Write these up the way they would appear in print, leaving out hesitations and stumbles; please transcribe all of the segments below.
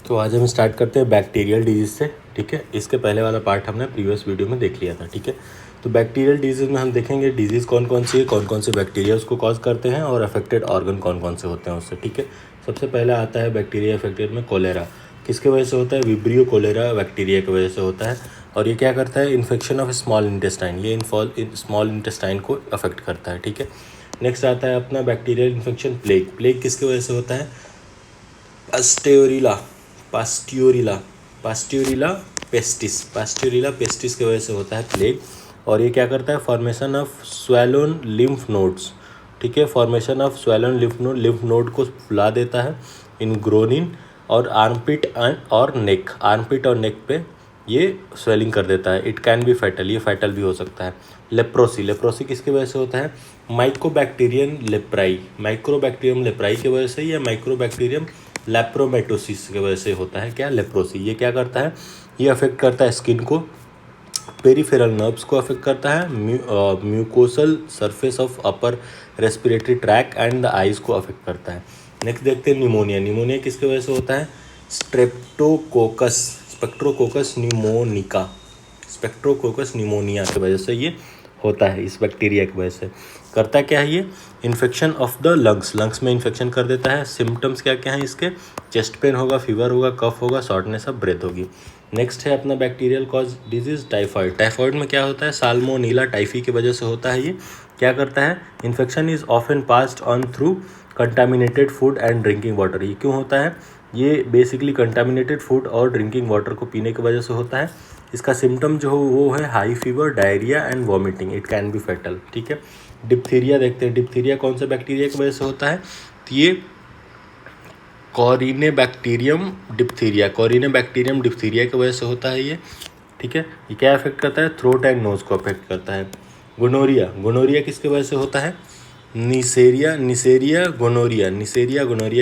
तो आज हम स्टार्ट करते हैं बैक्टीरियल डिजीज़ से, ठीक है। इसके पहले वाला पार्ट हमने प्रीवियस वीडियो में देख लिया था, ठीक है। तो बैक्टीरियल डिजीज़ में हम देखेंगे डिजीज़ कौन कौन सी है, कौन कौन से बैक्टीरिया उसको कॉज करते हैं और अफेक्टेड ऑर्गन कौन कौन से होते हैं उससे, ठीक है। सबसे पहला आता है बैक्टीरिया अफेक्टेड में कोलेरा। किसके वजह से होता है? विब्रियो कोलेरा बैक्टीरिया की वजह से होता है। और ये क्या करता है? इन्फेक्शन ऑफ स्मॉल इंटेस्टाइन, ये स्मॉल इंटेस्टाइन को अफेक्ट करता है, ठीक है। नेक्स्ट आता है अपना बैक्टीरियल इन्फेक्शन प्लेग। प्लेग किसकी वजह से होता है? पास्ट्योरिला पेस्टिस की वजह से होता है प्लेग। और ये क्या करता है? फॉर्मेशन ऑफ स्वैलोन लिम्फ नोड्स, ठीक है। फॉर्मेशन ऑफ स्वैलोन लिम्फ नोड को फुला देता है इन ग्रोनिन और आर्मपिट और नेक पे ये स्वेलिंग कर देता है। इट कैन बी फैटल, ये फैटल भी हो सकता है। लेप्रोसी किसकी वजह से होता है? माइकोबैक्टीरियम लेप्राई की वजह से या माइक्रोबैक्टीरियम लैप्रोमेटोसिस की वजह से होता है क्या? लेप्रोसी। ये क्या करता है? ये अफेक्ट करता है स्किन को, पेरिफेरल नर्व्स को अफेक्ट करता है, mucosal surface of upper respiratory tract and the eyes को अफेक्ट करता है। नेक्स्ट देखते हैं निमोनिया किसकी वजह से होता है? स्ट्रेप्टोकोकस निमोनिया की वजह से ये होता है, इस बैक्टीरिया की वजह से। करता क्या है ये? इन्फेक्शन ऑफ द लंग्स में इन्फेक्शन कर देता है। सिम्टम्स क्या क्या हैं इसके? चेस्ट पेन होगा, फीवर होगा, कफ होगा, शॉर्टनेस ऑफ ब्रेथ होगी। नेक्स्ट है अपना बैक्टीरियल कॉज डिजीज टाइफाइड में क्या होता है? साल्मोनेला टाइफी की वजह से होता है। ये क्या करता है? Infection is often passed on through contaminated food and drinking water. ये क्यों होता है? ये बेसिकली कंटामिनेटेड फूड और ड्रिंकिंग वाटर को पीने की वजह से होता है। इसका सिम्टम जो हो वो है high fever, diarrhoea and vomiting. It can be fatal, ठीक है। डिप्थीरिया देखते हैं। डिप्थीरिया कौन से बैक्टीरिया की वजह से होता है? तो ये कॉरिनेबैक्टीरियम डिप्थीरिया की वजह से होता है ये, ठीक है। ये क्या अफेक्ट करता है? थ्रोट एंड नोज को अफेक्ट करता है। गोनोरिया किसके वजह से होता है? निसेरिया गोनोरिया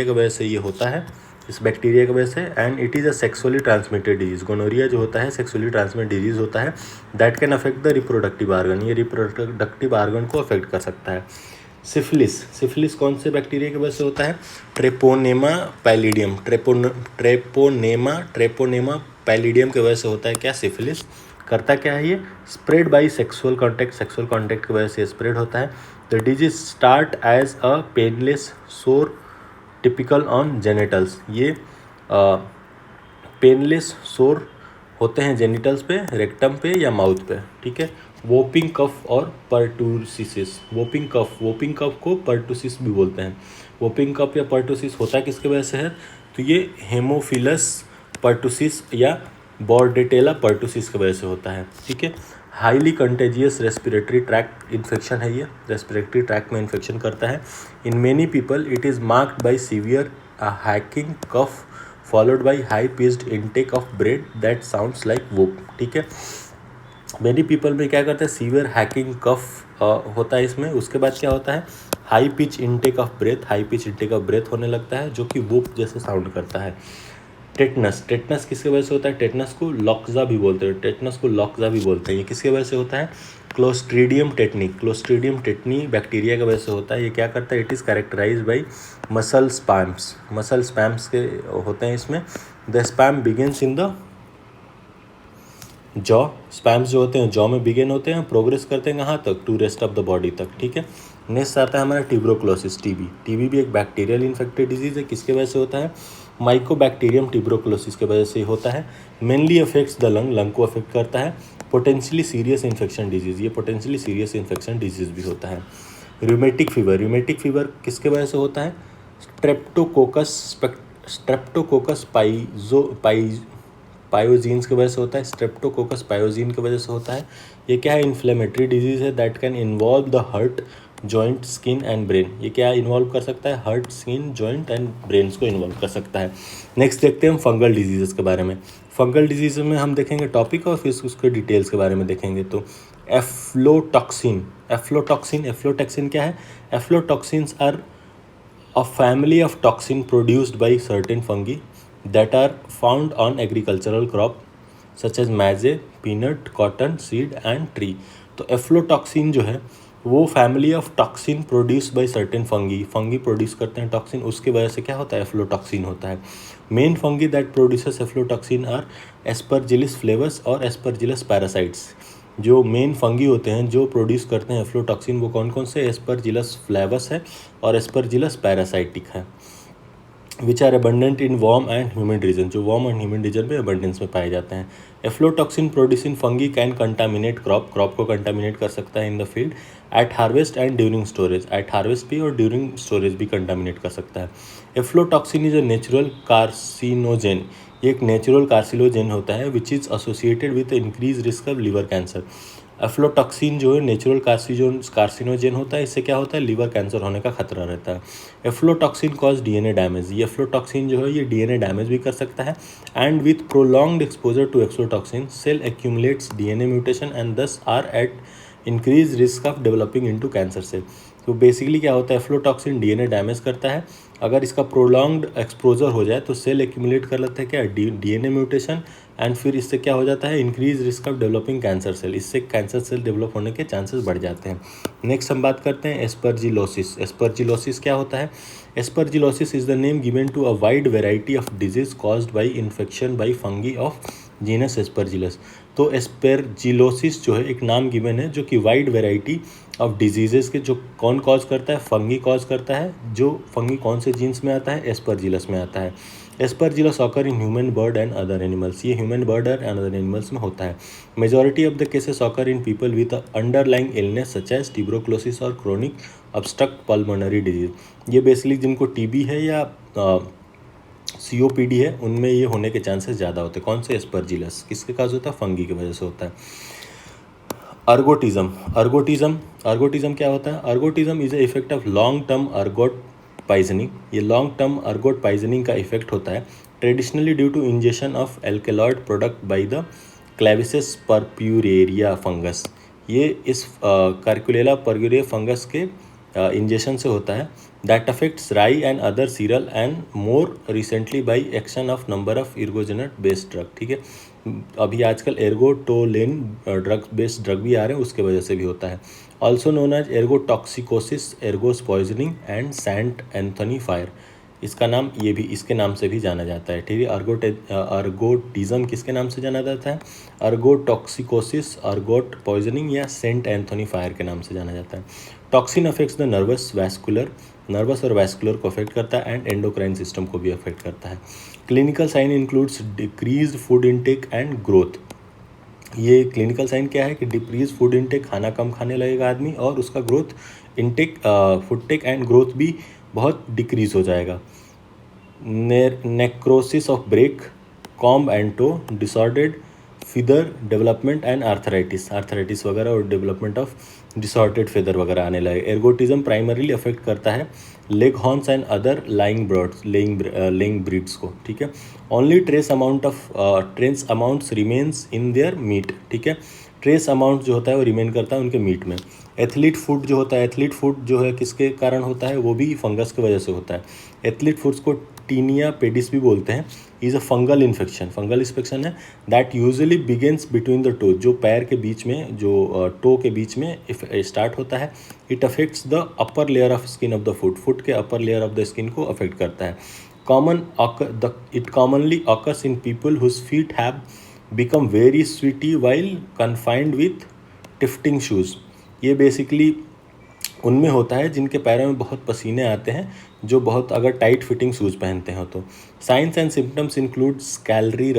की वजह से ये होता है, इस बैक्टीरिया की वजह से। And it is a sexually transmitted disease. Gonorrhoea जो होता है सेक्सुअली ट्रांसमिटेड डिजीज़ होता है। That can affect the reproductive organ, ये रिप्रोडक्टिव आर्गन को अफेक्ट कर सकता है। सिफिलिस कौन से बैक्टीरिया की वजह से होता है? ट्रेपोनेमा पैलिडियम की वजह से होता है क्या? सिफिलिस। करता क्या है ये? स्प्रेड बाय सेक्सुअल कांटेक्ट की वजह से स्प्रेड होता है। The disease start as a painless sore typical on genitals. ये पेनलेस सोर होते हैं जेनिटल्स पे, रेक्टम पे या माउथ पे, ठीक है। वोपिंग कफ और पर्टूसिस। वोपिंग कफ को पर्टूसिस भी बोलते हैं। वोपिंग कफ या पर्टूसिस होता है किसके वजह से है? तो ये हेमोफिलस पर्टूसिस या बॉर्डेटेला पर्टूसिस की वजह से होता है, ठीक है। Highly contagious respiratory tract infection है ये, रेस्पिरेटरी ट्रैक्ट में इन्फेक्शन करता है। In many people it is marked by severe hacking cough followed by high pitched intake of breath that sounds like whoop, ठीक है। मेनी पीपल में क्या करते हैं? सीवियर हैकिंग कफ होता है इसमें। उसके बाद क्या होता है? High pitch intake of breath होने लगता है जो कि वूप जैसे साउंड करता है। टेटनस किसकी वजह से होता है? टेटनस को लॉक्जा भी बोलते हैं। ये किसकी वजह से होता है? क्लोस्ट्रीडियम टेटनी बैक्टीरिया की वजह से होता है। ये क्या करता है? It is characterised by muscle spasms के होते हैं इसमें। The spasm begins in the jaw. Spasms जो होते हैं जॉ में बिगिन होते हैं, प्रोग्रेस करते हैं कहाँ तक? To rest of the body तक, ठीक है। नेक्स्ट आता है हमारा ट्यूबरोक्लोसिस, टीबी भी एक बैक्टीरियल इन्फेक्टेड डिजीज़ है। किसके वजह से होता है? माइकोबैक्टीरियम ट्यूबरोक्लोसिस की वजह से होता है। मेनली अफेक्ट्स द लंग को अफेक्ट करता है। पोटेंशियली सीरियस इन्फेक्शन डिजीज़ भी होता है। रूमेटिक फीवर किसके वजह से होता है? स्ट्रेप्टोकोकस पायोजीन्स की वजह से होता है। स्ट्रेप्टोकोकस पायोजीन की वजह से होता है। ये क्या है? इन्फ्लेमेटरी डिजीज़ है that can involve the heart, joint, skin and brain. ये क्या इन्वॉल्व कर सकता है? Heart, skin, joint and brains को इन्वॉल्व कर सकता है। नेक्स्ट देखते हैं हम फंगल डिजीज़ के बारे में। फंगल डिजीज़ में हम देखेंगे टॉपिक और फिर उसके डिटेल्स के बारे में देखेंगे। तो एफ्लोटॉक्सिन क्या है? एफ्लोटॉक्सिन्स are a family of toxin produced by certain fungi that are found on agricultural crop such as maize, peanut, cotton, seed and tree। तो एफ्लोटॉक्सिन जो है वो family of toxin produce by certain fungi produce करते हैं toxin, उसकी वजह से क्या होता है, एफ्लोटॉक्सिन होता है। Main fungi that produces aflatoxin are Aspergillus flavus और एस्परजिलस पैरासाइट्स। जो मेन फंगी होते हैं जो प्रोड्यूस करते हैं एफ्लोटॉक्सिन वो कौन कौन से, एस्परजिलस फ्लेवस है और एस्परजिलस पैरासाइटिक है, which are abundant in warm and humid region, जो वार्म एंड ह्यूमिड रीजन में अबंडेंस में पाए जाते हैं। Aflatoxin producing fungi can contaminate crop को कंटामिनेट कर सकता है in the field at harvest and during storage, at harvest भी और ड्यूरिंग स्टोरेज भी कंटामिनेट कर सकता है। Aflatoxin is a natural carcinogen, ये एक नेचुरल कार्सिनोजेन होता है which is associated with increase risk of liver cancer. Aflatoxin जो है नेचुरल कार्सिनोजेन होता है, इससे क्या होता है, लिवर कैंसर होने का खतरा रहता है। एफ्लोटॉक्सिन कॉज डीएनए डैमेज, ये एफ्लोटॉक्सिन जो है ये डीएनए डैमेज भी कर सकता है। And with prolonged exposure to aflatoxin cell accumulates DNA mutation and thus are at increase risk of developing into cancer cell. तो बेसिकली क्या होता है, एफ्लोटॉक्सिन डीएनए डैमेज करता है, अगर इसका प्रोलॉन्ग्ड एक्सपोजर हो जाए तो सेल एक्यूमुलेट कर लेते हैं क्या, डीएनए म्यूटेशन, एंड फिर इससे क्या हो जाता है, increase risk of developing cancer cell, इससे कैंसर सेल डेवलप होने के चांसेस बढ़ जाते हैं। नेक्स्ट हम बात करते हैं एस्परजिलोसिस। एस्परजिलोसिस क्या होता है, aspergillosis is the name given to a wide variety of disease caused by infection by fungi of genus aspergillus. तो एस्परजिलोसिस जो है एक नाम गिवन है जो कि वाइड वेराइटी ऑफ डिजीजेस के जो कौन कॉज करता है, फंगी कॉज करता है, जो फंगी कौन से जीन्स में आता है, एस्परजिलस में आता है। Aspergillus occur in human bird and other animals, ये ह्यूमन बर्ड और अदर एनिमल्स में होता है। Majority of the cases occur in people with underlying illness such as tuberculosis और क्रोनिक ऑब्स्ट्रक्ट पल्मोनरी डिजीज। ये बेसिकली जिनको टीबी है या सीओपीडी है उनमें ये होने के चांसेस ज़्यादा होते हैं। कौन से, एस्परजिलस, किसके काज होता है, फंगी की वजह से होता है। अर्गोटिज्म क्या होता है, ergotism is a effect of long term ergot poisoning, ये लॉन्ग टर्म अर्गोट पॉइजनिंग का इफेक्ट होता है traditionally due to injection of alkaloid product by the Claviceps purpurea fungus. ये इस कार्कुलेला परप्यूरेरिया फंगस के इंजेक्शन से होता है, that affects rye and other cereal and more recently by action of number of ergogenate based drug. ठीक है, अभी आजकल एर्गोटोलिन ड्रग बेस्ड ड्रग भी आ रहे हैं, उसके वजह से भी होता है। Also known as ergotoxicosis, ergot poisoning and Saint Anthony fire, इसका नाम ये भी इसके नाम से भी जाना जाता है। ठीक है, अर्गोटिज्म किसके नाम से जाना जाता है, अर्गोटॉक्सिकोसिस, अर्गोट पॉइजनिंग या सेंट एंथनी फायर के नाम से जाना जाता है। टॉक्सिन अफेक्ट्स द नर्वस और वैस्कुलर को अफेक्ट करता है एंड एंडोक्राइन सिस्टम को भी अफेक्ट करता है। Clinical sign includes decreased food intake and growth. ये क्लिनिकल साइन क्या है कि डिक्रीज फूड इनटेक, खाना कम खाने लगेगा आदमी और उसका growth intake, food take and growth भी बहुत डिक्रीज हो जाएगा। Necrosis of beak, comb and toe, disordered feather development and arthritis वगैरह और डेवलपमेंट ऑफ डिसऑर्डेड फिदर वगैरह आने लगे। एर्गोटिज्म प्राइमरीली अफेक्ट करता है leg horns and other laying breeds को। ठीक है, only trace amounts remains in their meet. ठीक है, ट्रेस अमाउंट जो होता है वो रिमेन करता है उनके मीट में। एथलीट फूड जो होता है, एथलीट फूड जो है किसके कारण होता है, वो भी फंगस की वजह से होता है। एथलीट फूड्स को टीनिया पेडिस भी बोलते हैं, इज़ अ फंगल इन्फेक्शन है that usually begins between the toe, जो पैर के बीच में, जो टो के बीच में स्टार्ट होता है। It affects the upper layer of skin of the foot के upper layer of the skin को अफेक्ट करता है। It commonly occurs in people whose feet have become very sweaty while confined with tight fitting shoes. ये basically उनमें होता है जिनके पैरों में बहुत पसीने आते हैं, जो बहुत अगर टाइट फिटिंग शूज़ पहनते हो तो। Signs and symptoms include scaly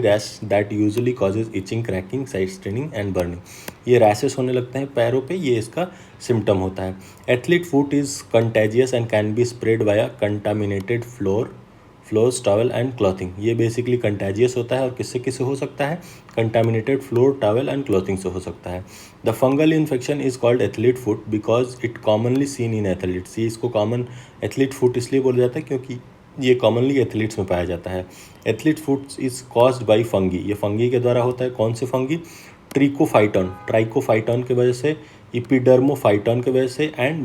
rash that usually causes itching, cracking, side straining and burning. ये रैशेस होने लगते हैं पैरों पे, ये इसका सिम्टम होता है। Athlete foot is contagious and can be spread by contaminated floors, towel and clothing. ये बेसिकली कंटेजियस होता है और किससे हो सकता है, contaminated floor, towel and clothing से हो सकता है। The fungal infection is called athlete foot because it commonly seen in athletes. ये इसको कॉमन एथलीट फुट इसलिए बोला जाता है क्योंकि ये कॉमनली एथलीट्स में पाया जाता है। Athlete foot is caused by fungi, ये फंगी के द्वारा होता है। कौन से फंगी, ट्राइकोफाइटॉन की वजह से, इपिडर्मोफाइटॉन की वजह से एंड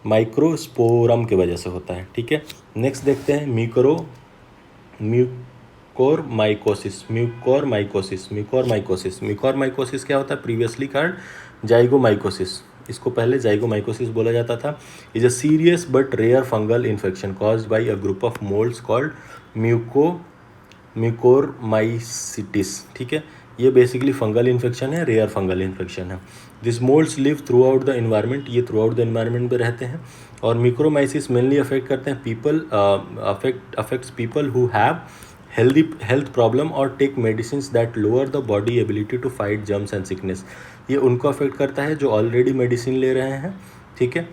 माइक्रोस्पोरम की वजह से होता है। ठीक है, नेक्स्ट देखते हैं म्यूकोरमाइकोसिस क्या होता है, प्रीवियसली कॉल्ड जाइगोमाइकोसिस। इसको पहले जाइगोमाइकोसिस बोला जाता था, is a serious but rare fungal infection caused by a group of moulds called mucormycetes. ठीक है, ये बेसिकली फंगल इन्फेक्शन है, रेयर फंगल इन्फेक्शन है। This moulds live throughout the environment, ये थ्रू आउट द इन्वायरमेंट में रहते हैं। और म्यूकोरमाइसिस मेनली अफेक्ट करते हैं people, affects people who have health problem और take medicine that lower the body ability to fight germs and sickness. ये उनको अफेक्ट करता है जो ऑलरेडी मेडिसिन ले रहे हैं, ठीक है,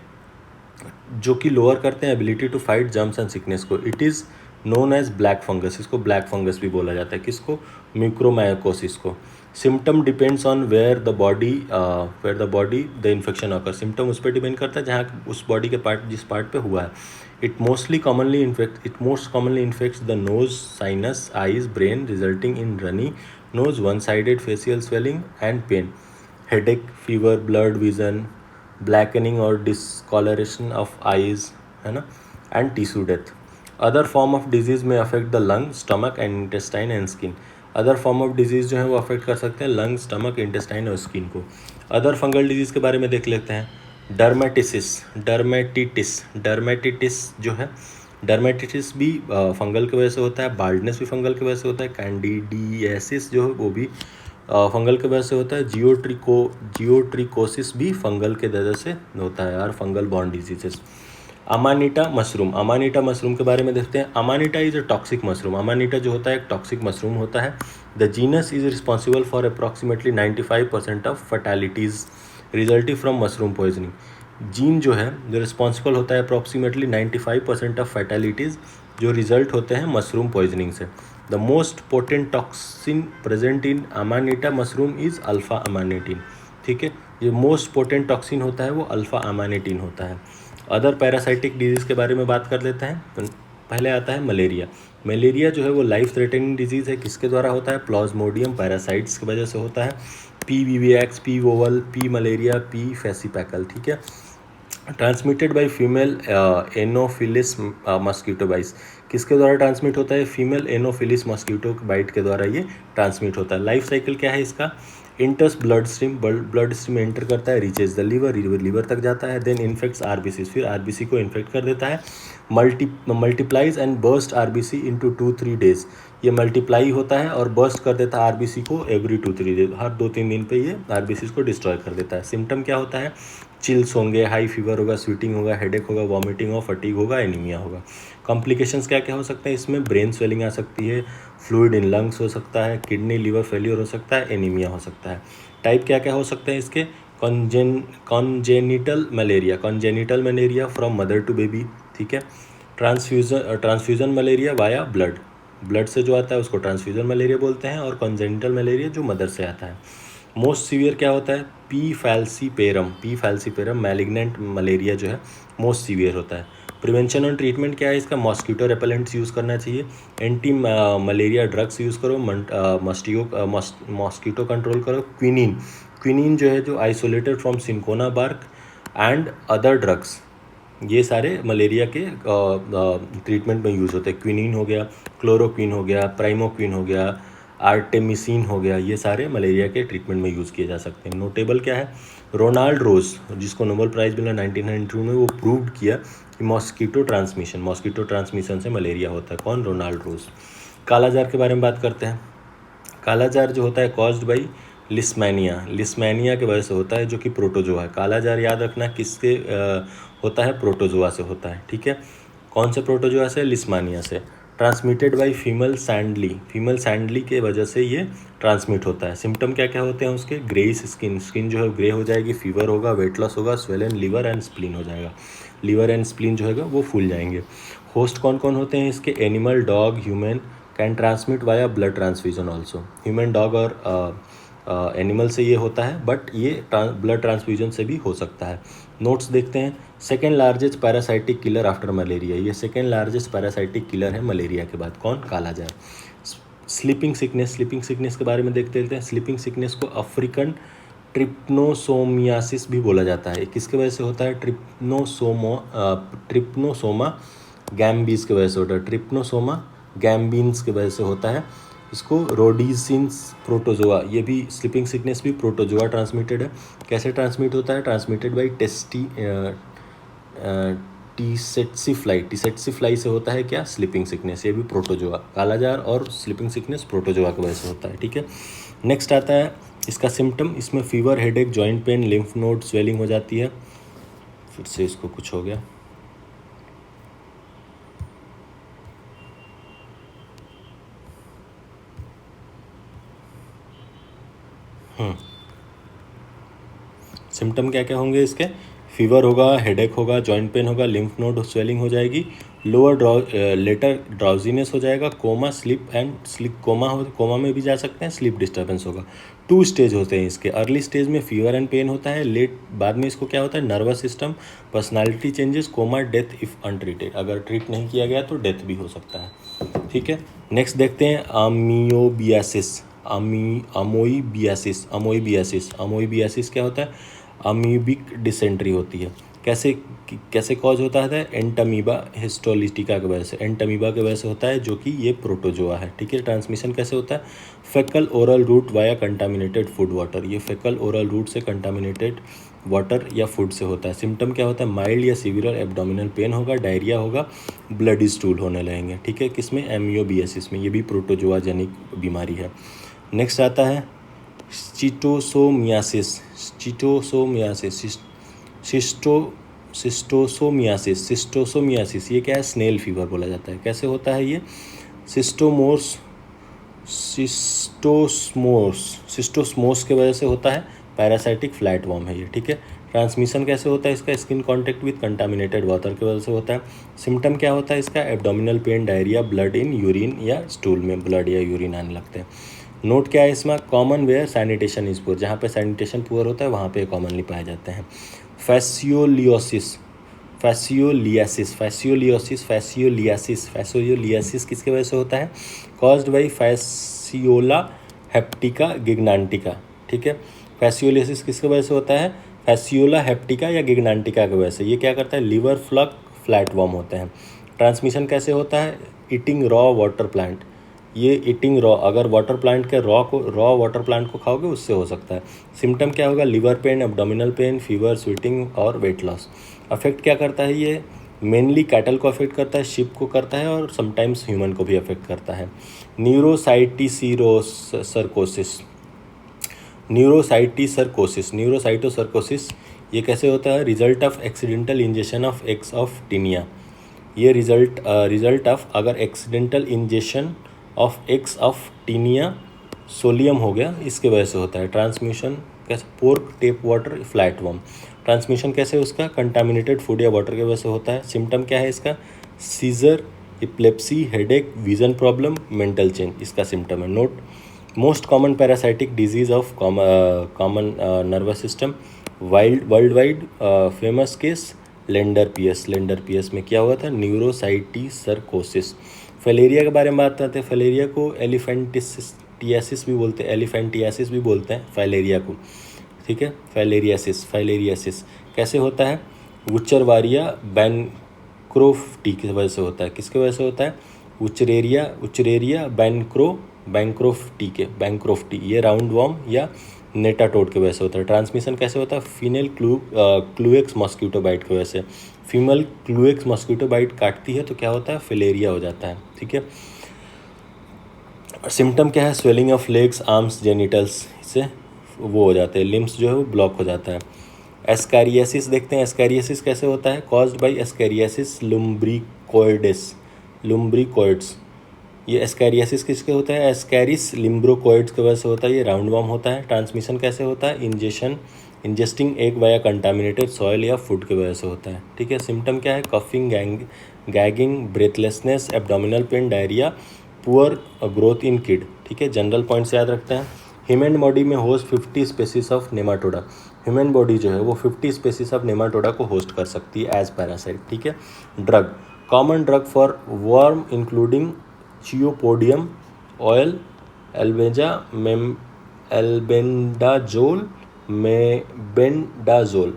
जो कि लोअर करते हैं ability to fight germs and sickness को। It is known as black fungus, इसको ब्लैक फंगस भी बोला जाता है। किसको? म्यूकोरमाइकोसिस को। Symptom depends on where the body the infection occur. Symptom उस पर डिपेंड करता है जहाँ उस बॉडी के पार्ट, जिस पार्ट पे हुआ है। It most commonly infects the nose, sinus, eyes, brain, resulting in runny nose, one sided facial swelling and pain, headache, fever, blurred vision, blackening और डिस्कॉलरेशन ऑफ आइज, है ना, and tissue death. Other form of disease में affect the lung, stomach and intestine and skin. Other form of disease जो है वो affect कर सकते हैं लंग, स्टमक, इंटेस्टाइन और स्किन को। अदर फंगल डिजीज़ के बारे में देख लेते हैं। डर्मेटिटिस जो है, डर्मेटिटिस भी फंगल की वजह से होता है। बाल्डनेस भी फंगल की वजह से होता है। कैंडिडियासिस जो है वो भी फंगल की वजह से होता है। जियोट्रिकोसिस भी फंगल के वजह से होता है यार, fungal borne diseases. Amanita mushroom के बारे में देखते हैं। Amanita is a toxic mushroom. Amanita जो होता है एक टॉक्सिक मशरूम होता है। The genus is responsible for approximately 95% of fatalities resulting from mushroom poisoning. Gene जो है जो रिस्पॉन्सिबल होता है अप्रॉक्सीमेटली 95% ऑफ फर्टैलिटीज़ जो रिजल्ट होते हैं मशरूम पॉइजनिंग से। The most potent toxin present in Amanita mushroom is alpha amanitin. ठीक है, ये मोस्ट पोटेंट टॉक्सिन होता है वो अल्फ़ा अमानिटीन होता है। अदर पैरासाइटिक डिजीज़ के बारे में बात कर लेते हैं। तो पहले आता है मलेरिया। मलेरिया जो है वो लाइफ थ्रेटनिंग डिजीज़ है। किसके द्वारा होता है? प्लाज्मोडियम पैरासाइट्स की वजह से होता है। PVVX, P vowel, P malaria, P फेसिपैकल। ठीक है, transmitted by female Anopheles mosquito bytes. किसके द्वारा ट्रांसमिट होता है? फीमेल एनोफिलिस मस्कीटो बाइट के द्वारा ये ट्रांसमिट होता है। लाइफ साइकिल क्या है इसका? इंटर्स ब्लड स्ट्रीम एंटर करता है, रीचेज द लीवर तक जाता है, देन इन्फेक्ट्स आरबीसी, फिर आरबीसी को इन्फेक्ट कर देता है। Multiplies and burst RBC into 2-3 days. ये मल्टीप्लाई होता है और बर्स्ट कर देता है आरबीसी को एवरी 2-3 डेज, हर 2-3 दिन पे ये आरबीसी को डिस्ट्रॉय कर देता है। सिम्टम क्या होता है? चिल्स होंगे, हाई फीवर होगा, स्वीटिंग होगा, हेडेक होगा, वॉमिटिंग हो, फटीग होगा, एनीमिया होगा। कॉम्प्लिकेशंस क्या क्या हो सकते हैं इसमें? ब्रेन स्वेलिंग आ सकती है, फ्लूइड इन लंग्स हो सकता है, किडनी लिवर फेलियर हो सकता है, एनीमिया हो सकता है। टाइप क्या क्या हो सकते हैं इसके? Congenital malaria from mother to baby. ठीक है, ट्रांसफ्यूज़न मलेरिया वाया ब्लड से जो आता है उसको ट्रांसफ्यूज़न मलेरिया बोलते हैं। और कॉन्जेनिटल मलेरिया जो मदर से आता है। मोस्ट सीवियर क्या होता है? पी फैल्सीपेरम मैलिग्नेंट मलेरिया जो है मोस्ट सीवियर होता है। प्रिवेंशन और ट्रीटमेंट क्या है इसका? मॉस्किटो रेपेलेंट्स यूज़ करना चाहिए, एंटी मलेरिया ड्रग्स यूज़ करो, मॉस्किटो कंट्रोल करो। क्विनीन जो है जो isolated from cinchona bark and other drugs, ये सारे मलेरिया के ट्रीटमेंट में यूज़ होते हैं। क्विनीन हो गया, क्लोरोक्विन हो गया, प्राइमोक्विन हो गया, आर्टेमिसिन हो गया, ये सारे मलेरिया के ट्रीटमेंट में यूज़ किए जा सकते हैं। नोटेबल क्या है? रोनाल्ड रोज, जिसको नोबेल प्राइज़ मिला 1992 में, वो प्रूव किया कि मॉस्किटो ट्रांसमिशन से मलेरिया होता है। कौन? रोनाल्ड रोज। कालाजार के बारे में बात करते हैं। कालाजार जो होता है कॉज्ड बाई लिस्मैनिया की वजह से होता है, जो कि प्रोटोजोआ है। कालाजार याद रखना किससे होता है? प्रोटोजोआ से होता है। ठीक है, कौन से प्रोटोजोआ से? लिस्मानिया से। ट्रांसमिटेड बाई फीमेल सैंडली के वजह से ये ट्रांसमिट होता है। सिम्टम क्या क्या होते हैं उसके? ग्रेइश स्किन जो है ग्रे हो जाएगी, फीवर होगा, वेट लॉस होगा, स्वेलन लिवर एंड स्प्लीन हो जाएगा, लिवर एंड स्प्लीन जो है वो फूल जाएंगे। होस्ट कौन कौन होते हैं इसके? Animal, dog, human can transmit via blood transfusion also. Human, dog और एनिमल से ये होता है, बट ये ब्लड ट्रांसफ्यूजन से भी हो सकता है। नोट्स देखते हैं। Second largest parasitic killer after malaria, ये सेकेंड लार्जेस्ट पैरासाइटिक किलर है मलेरिया के बाद। कौन? कालाजार। स्लीपिंग सिकनेस के बारे में देखते हैं। स्लीपिंग सिकनेस को अफ्रीकन ट्रिप्नोसोमियासिस भी बोला जाता है। किसके वजह से होता है? ट्रिप्नोसोमा गैम्बीज की वजह से होता है। ट्रिप्नोसोमा गैम्बीन्स की वजह से होता है। इसको रोडीसिंस प्रोटोजोआ, ये भी स्लीपिंग सिकनेस भी प्रोटोजोआ ट्रांसमिटेड है। कैसे ट्रांसमिट होता है? ट्रांसमिटेड बाई टीसेट्सी फ्लाई से होता है क्या? Sleeping sickness. ये भी प्रोटोजोआ, कालाजार और स्लीपिंग सिकनेस प्रोटोजोआ की वजह से होता है। ठीक है, नेक्स्ट आता है इसका सिम्टम। इसमें fever, headache, joint pain, lymph node swelling हो जाती है। फिर से इसको कुछ हो गया। सिम्टम क्या क्या होंगे इसके? फीवर होगा, हेडेक होगा, जॉइंट पेन होगा, लिम्फ नोड स्वेलिंग हो जाएगी, लोअर लेटर ड्राउजीनेस हो जाएगा, coma, sleep and sleep coma में भी जा सकते हैं, स्लीप डिस्टर्बेंस होगा। 2 स्टेज होते हैं इसके। अर्ली स्टेज में फीवर एंड पेन होता है, लेट बाद में इसको क्या होता है? Nervous system, personality changes, coma, death if untreated. अगर ट्रीट नहीं किया गया तो डेथ भी हो सकता है। ठीक है, नेक्स्ट देखते हैं अमीओबियासिस। अमोइबियासिस क्या होता है? अमीबिक डिसेंट्री होती है। कैसे कॉज होता है? एंटामीबा हिस्टोलिटिका की वजह से, एंटामीबा की वजह से होता है, जो कि ये प्रोटोजोआ है। ठीक है, ट्रांसमिशन कैसे होता है? Faecal oral route via contaminated food water. ये फेकल ओरल रूट से कंटामिनेटेड वाटर या फूड से होता है। सिम्टम क्या होता है? माइल्ड या सीवियर एब्डोमिनल पेन होगा, डायरिया होगा, ब्लडी स्टूल होने लगेंगे। ठीक है, किसमें? एमियोबियासिस में। ये भी प्रोटोजोआ जनिक बीमारी है। नेक्स्ट आता है चिटोसोमियासिस। सिस्टोसोमियासिस ये क्या है? स्नेल फीवर बोला जाता है। कैसे होता है ये? सिस्टोस्मोस के वजह से होता है। पैरासाइटिक फ्लैट वॉर्म है ये। ठीक है, ट्रांसमिशन कैसे होता है इसका? Skin contact with contaminated water की वजह से होता है। सिम्टम क्या होता है इसका? Abdominal pain, diarrhoea, blood in urine या स्टूल में ब्लड या यूरिन आने लगते हैं। नोट क्या है इसमें? Common where sanitation is poor. जहाँ पे सैनिटेशन पुअर होता है वहाँ पे कॉमनली पाए जाते हैं। फैसियोलियासिस किसके वजह से होता है? Caused by Fasciola hepatica gigantica. ठीक है, फैसियोलियासिस किसके वजह से होता है? फैसियोला हेप्टिका या गिग्नांटिका की वजह से। ये क्या करता है? लिवर फ्लग फ्लैट वॉर्म होते हैं। ट्रांसमिशन कैसे होता है? Eating raw water plant. ये ईटिंग रॉ, अगर वाटर प्लांट के रॉ वाटर प्लांट को खाओगे उससे हो सकता है। सिम्टम क्या होगा? Liver pain, abdominal pain, fever, sweating और वेट लॉस। अफेक्ट क्या करता है ये? मेनली कैटल को अफेक्ट करता है, शिप को करता है और समटाइम्स ह्यूमन को भी अफेक्ट करता है। न्यूरोसाइटोसर्कोसिस ये कैसे होता है? Result of accidental injection of eggs of taenia. ये रिजल्ट ऑफ अगर accidental injection of eggs of taenia solium हो गया, इसके वजह से होता है। ट्रांसमिशन कैसे? Pork, tape water, flat worm. Transmission कैसे उसका? कंटामिनेटेड फूड या वाटर की वजह से होता है। सिम्टम क्या है इसका? Seizure, epilepsy, headache, vision problem, mental change इसका सिम्टम है। Note most common parasitic disease of common nervous system world wide famous case लेंडर पीएस में क्या हुआ था? न्यूरोसाइटिसर्कोसिस। फैलेरिया के बारे में बात करते हैं। फैलेरिया को एलिफेंटियासिस भी बोलते हैं फैलेरिया को। ठीक है, फैलेरियासिस कैसे होता है? वुचरवारिया बैंक्रोफ्टी की वजह से होता है। किसके वजह से होता है? उचरेरिया बैंक्रोफ्टी ये राउंड वॉर्म या नेटाटोड की वजह से होता है। ट्रांसमिशन कैसे होता है? फीमेल क्लूएक्स मॉस्किटो बाइट की वजह से। फीमेल क्लूएक्स मॉस्किटो बाइट काटती है तो क्या होता है? फिलेरिया हो जाता है। ठीक है, सिम्टम क्या है? Swelling of legs, arms, genitals से वो हो जाते हैं, लिम्स जो है वो ब्लॉक हो जाता है। एस्कैरियासिस देखते हैं। एस्कैरियासिस कैसे होता है? Caused by ascariasis lumbricoides. ये एस्कैरियासिस किसके होता है? एस्कैरिस लिम्ब्रोकोइड्स की वजह से होता है। ये राउंड वॉर्म होता है। ट्रांसमिशन कैसे होता है? Ingesting egg via contaminated soil या फूड की वजह से होता है। ठीक है, सिम्टम क्या है? Coughing, gagging, breathlessness, abdominal pain, diarrhoea, poor growth in kid. ठीक है, जनरल पॉइंट्स याद रखते हैं। ह्यूमन बॉडी में host 50 species of nematoda. Human body जो है वो 50 स्पेसीज ऑफ नेमाटोडा को होस्ट कर सकती है एज पैरासाइट। ठीक है, drug, common drug for worm including chenopodium oil, albendazole, mebendazole.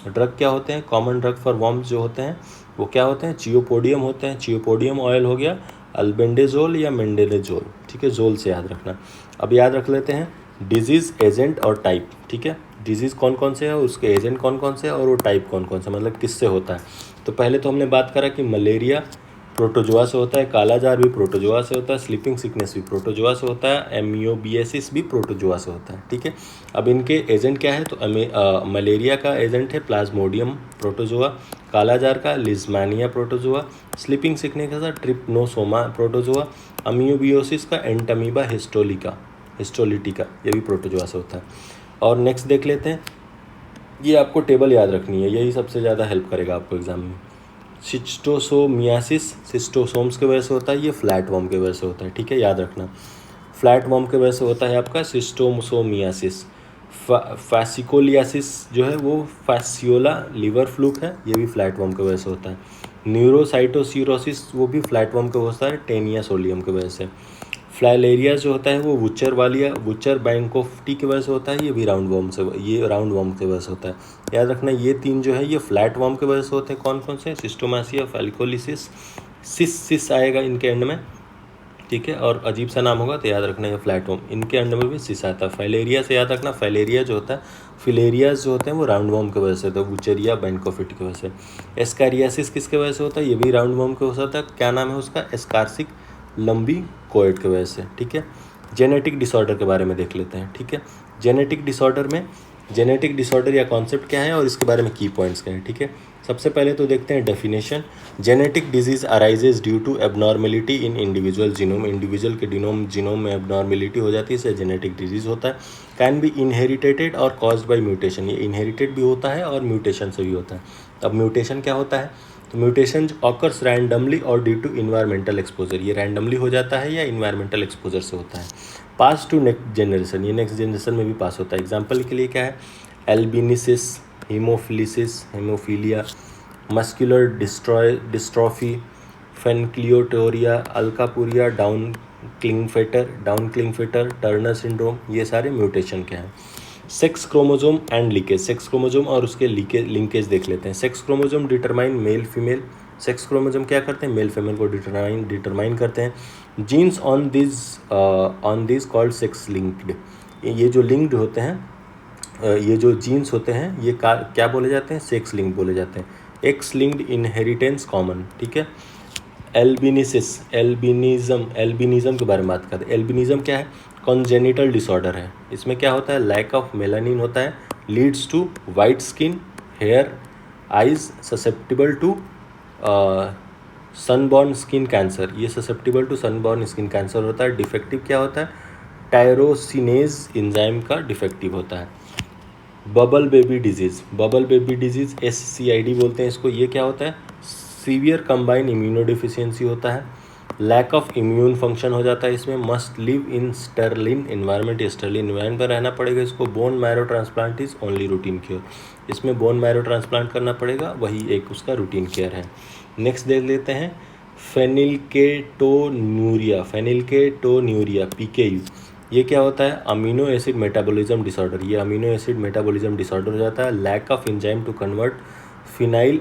Drug क्या होते हैं? कॉमन ड्रग फॉर वर्म्स जो होते हैं वो क्या होते हैं? चियोपोडियम होते हैं। चियोपोडियम ऑयल हो गया, अल्बेंडाजोल या मेंडेलेजोल, ठीक है, जोल से याद रखना। अब याद रख लेते हैं डिजीज़, एजेंट और टाइप, ठीक है। डिजीज़ कौन कौन से है, उसके एजेंट कौन कौन से है, और वो टाइप कौन कौन से, मतलब किससे होता है। तो पहले तो हमने बात करा कि मलेरिया प्रोटोजोआ से होता है, कालाजार भी प्रोटोजोआ से होता है, स्लीपिंग सिकनेस भी प्रोटोजोआ से होता है, एमियोबियासिस भी प्रोटोजोआ से होता है, ठीक है। अब इनके एजेंट क्या है, तो मलेरिया का एजेंट है प्लाज्मोडियम प्रोटोजोआ, कालाजार का लिज्मानिया प्रोटोजोआ, स्लीपिंग सिकनेस का ट्रिप्नोसोमा प्रोटोजोआ, अमियोबियोसिस का एंटामीबा हिस्टोलिटिका, ये भी प्रोटोजोआ से होता है। और नेक्स्ट देख लेते हैं, ये आपको टेबल याद रखनी है, यही सबसे ज़्यादा हेल्प करेगा आपको एग्जाम में। शिस्टोसोमियासिस सिस्टोसोम्स की वजह से होता है, ये फ्लैट वर्म की वजह से होता है, ठीक है, याद रखना। फ्लैट वर्म की वजह से होता है आपका सिस्टोसोमियासिस। फैसिकोलियासिस जो है वो फैसियोला लिवर फ्लूक है, ये भी फ्लैट वर्म की वजह से होता है। न्यूरोसाइटोसिरोसिस वो भी फ्लैट वर्म का होता है, टेनिया सोलियम की वजह से। फ्लैलेरिया जो होता है वो वुचर बैंकोफ्टी की वजह से होता है, ये भी राउंड वर्म की वजह से होता है। याद रखना ये तीन जो है ये फ्लैट वर्म की वजह से होते हैं। कौन कौन से, सिस्टोमासिया, फैलिकोलिसिस, सिस आएगा इनके एंड में, ठीक है, और अजीब सा नाम होगा तो याद रखना ये फ्लैट वर्म, इनके अंडर में भी सिस आता है। फाइलेरिया से याद रखना, फाइलेरिया जो होता है, फिलेरियाज जो होते हैं वो राउंड वर्म की वजह से होता है, वुचेरिया बैंकोफिट की वजह से। एस्कारियासिस किसके वजह से होता है, ये भी राउंड वर्म की वजह से होता है, क्या नाम है उसका, एस्कारसिक लंबी कोएड की वजह से, ठीक है। जेनेटिक डिसऑर्डर के बारे में देख लेते हैं, ठीक है। जेनेटिक डिसऑर्डर या कॉन्सेप्ट क्या है और इसके बारे में की पॉइंट्स क्या हैं, ठीक है। सबसे पहले तो देखते हैं definition. Genetic disease arises due to abnormality in individual genome, individual के जीनोम में एबनॉर्मेलिटी हो जाती है, इसे जेनेटिक डिजीज होता है। कैन बी इनहेरिटेटेड और कॉज्ड बाय म्यूटेशन, ये इनहेरिटेड भी होता है और म्यूटेशन से भी होता है। अब म्यूटेशन क्या होता है, तो म्यूटेशन ऑकर्स रैंडमली और ड्यू टू इन्वायरमेंटल एक्सपोजर, ये रैंडमली हो जाता है या इन्वायरमेंटल एक्सपोजर से होता है। पास टू नेक्स्ट जनरेशन, ये नेक्स्ट जनरेशन में भी पास होता है। एग्जाम्पल के लिए क्या है, albinism, haemophilia, muscular dystrophy, phenylketonuria, अल्कापुरिया, डाउन क्लिंगफेटर, टर्नर सिंड्रोम, ये सारे म्यूटेशन के हैं। Sex chromosome and linkage, sex chromosome और उसके लिंकेज देख लेते हैं। Sex chromosome determine male female, sex chromosome क्या करते हैं, मेल फीमेल को डिटरमाइन करते हैं। Genes on this called sex linked, ये जो लिंक्ड होते हैं, ये जो जीन्स होते हैं ये क्या बोले जाते हैं, सेक्स लिंक बोले जाते हैं। एक्स लिंक्ड इनहेरिटेंस कॉमन, ठीक है। एल्बिनिज्म के बारे में बात करते हैं। एल्बिनिज्म क्या है, कॉन्जेनिटल डिसऑर्डर है। इसमें क्या होता है, लैक ऑफ मेलानिन होता है, leads to white skin, hair, eyes, susceptible to sunburn skin cancer, ये susceptible to sunburn skin cancer होता है। डिफेक्टिव क्या होता है, टायरोसिनेज एंजाइम का डिफेक्टिव होता है। बबल बेबी डिजीज़ SCID बोलते हैं इसको, ये क्या होता है, सीवियर कंबाइन इम्यूनोडिफिशियंसी होता है। लैक ऑफ इम्यून फंक्शन हो जाता है इसमें। Must live in Stalin environment, Stalin environment पर रहना पड़ेगा इसको। Bone marrow transplant is only routine care, इसमें बोन मैरो ट्रांसप्लांट करना पड़ेगा, वही एक उसका रूटीन केयर है। नेक्स्ट देख लेते हैं फेनिलकेटोन्यूरिया, PKU, ये क्या होता है, अमीनो एसिड मेटाबॉलिज्म डिसऑर्डर, ये अमीनो एसिड मेटाबॉलिज्म डिसऑर्डर हो जाता है। Lack of enzyme to convert phenyl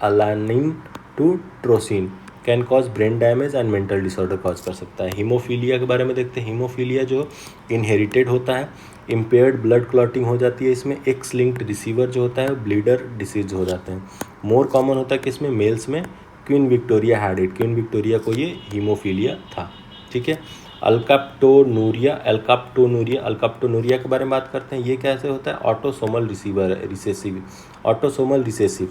alanine to tyrosine, can cause brain damage and mental disorder cause कर सकता है। हीमोफीलिया के बारे में देखते हैं। हीमोफीलिया जो इनहेरिटेड होता है, इम्पेयर्ड ब्लड क्लॉटिंग हो जाती है इसमें। एक्स लिंक्ड रिसीवर जो होता है, ब्लीडर डिसीज हो जाते हैं। मोर कॉमन होता है कि इसमें मेल्स में queen Victoria had it, queen Victoria को ये हीमोफीलिया था, ठीक है। अल्काप्टोनूरिया के बारे में बात करते हैं। ये कैसे होता है, autosomal recessive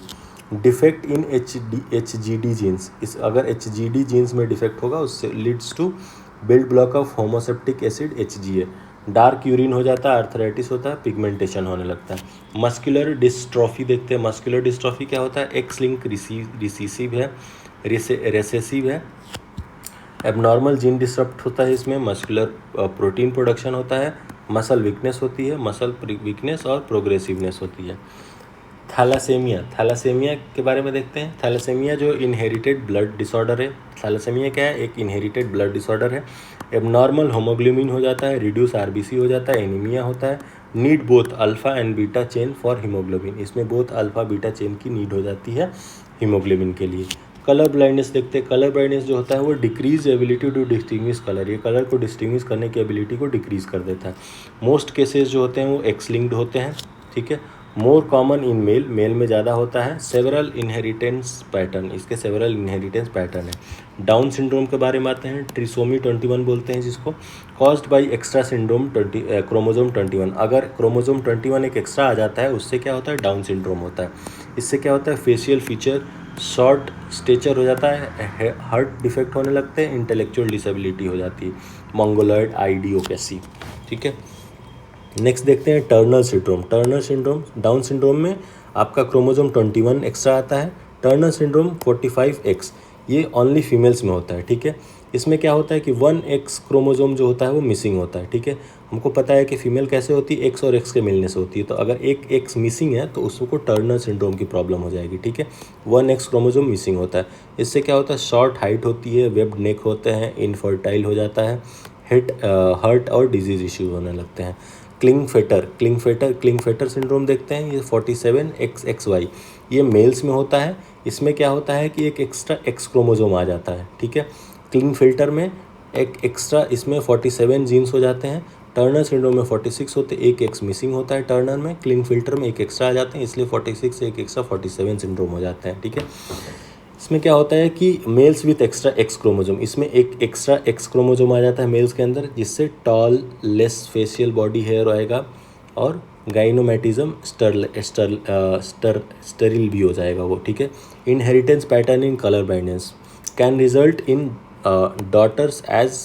defect in HGD genes, इस अगर HGD जीन्स में डिफेक्ट होगा उससे leads to build block of homogentisic acid HGA। Dark urine हो जाता है, आर्थराइटिस होता है, पिगमेंटेशन होने लगता है। मस्कुलर डिस्ट्रॉफी देखते हैं। मस्कुलर डिस्ट्रॉफी क्या होता है, एक्स लिंक रिसेसिव है। एबनॉर्मल जीन डिस्टर्ब होता है इसमें। मस्कुलर प्रोटीन प्रोडक्शन होता है, मसल वीकनेस होती है, मसल वीकनेस और प्रोग्रेसिवनेस होती है। थैलासेमिया के बारे में देखते हैं। थैलासेमिया जो इनहेरिटेड ब्लड डिसऑर्डर है। थैलासेमिया क्या है, एक इनहेरिटेड ब्लड डिसऑर्डर है। एबनॉर्मल होमोग्लोबिन हो जाता है, रिड्यूस RBC हो जाता है, एनीमिया होता है। Need both alpha and beta chain for haemoglobin, इसमें बोथ अल्फा बीटा चेन की नीड हो जाती है हीमोग्लोबिन के लिए। कलर ब्लाइंडनेस देखते हैं। कलर ब्लाइंडनेस जो होता है वो decrease ability to distinguish colour, ये कलर को डिस्टिंग्विश करने की एबिलिटी को डिक्रीज कर देता है। मोस्ट केसेस जो होते हैं वो एक्स लिंक्ड होते हैं, ठीक है। More common in male, male में ज़्यादा होता है। सेवरल इनहेरिटेंस पैटर्न, इसके सेवरल इनहेरिटेंस पैटर्न है। डाउन सिंड्रोम के बारे में आते हैं, ट्रिसोमी 21 बोलते हैं जिसको, caused by extra syndrome chromosome 21। अगर क्रोमोजोम 21 एक एक्स्ट्रा आ जाता है उससे क्या होता है, डाउन सिंड्रोम होता है। इससे क्या होता है, फेशियल फीचर शॉर्ट स्टेचर हो जाता है, हार्ट डिफेक्ट होने लगते हैं, इंटेलेक्चुअल डिसेबिलिटी हो जाती है, मंगोलॉइड आइडियोपैथी, ठीक है। नेक्स्ट देखते हैं Turner syndrome. Turner syndrome, down syndrome में आपका क्रोमोजोम 21 एक्स्ट्रा आता है। टर्नर सिंड्रोम 45X, ये ओनली फीमेल्स में होता है, ठीक है। इसमें क्या होता है कि 1X क्रोमोजोम जो होता है वो मिसिंग होता है, ठीक है। हमको पता है कि फीमेल कैसे होती है, X और X के मिलने से होती है, तो अगर एक X मिसिंग है तो उसको टर्नर सिंड्रोम की प्रॉब्लम हो जाएगी, ठीक है। 1X क्रोमोजोम मिसिंग होता है। इससे क्या होता है, शॉर्ट हाइट होती है, वेब्ड नेक होते हैं, इनफर्टाइल हो जाता है, हर्ट और डिजीज इश्यूज होने लगते हैं। क्लिंगफेटर सिंड्रोम देखते हैं, ये 47XXY, ये मेल्स में होता है। इसमें क्या होता है कि एक एक्स्ट्रा X क्रोमोजोम आ जाता है, ठीक है। क्लिंगफिल्टर में एक एक्स्ट्रा, इसमें 47 जीन्स हो जाते हैं। टर्नर सिंड्रोम में 46 होते, एक X मिसिंग होता है टर्नर में। क्लिंगफिल्टर में एक एक्स्ट्रा आ जाते हैं, इसलिए 46 से एक एक्स्ट्रा 47 सिंड्रोम हो जाते हैं, ठीक है। इसमें क्या होता है कि males with extra X chromosome, इसमें एक एक्स्ट्रा X क्रोमोजोम आ जाता है मेल्स के अंदर, जिससे tall, less facial body hair आएगा और गाइनोमैटिज्म स्टरिल भी हो जाएगा वो, ठीक है। Inheritance pattern in colour blindness can result in daughters as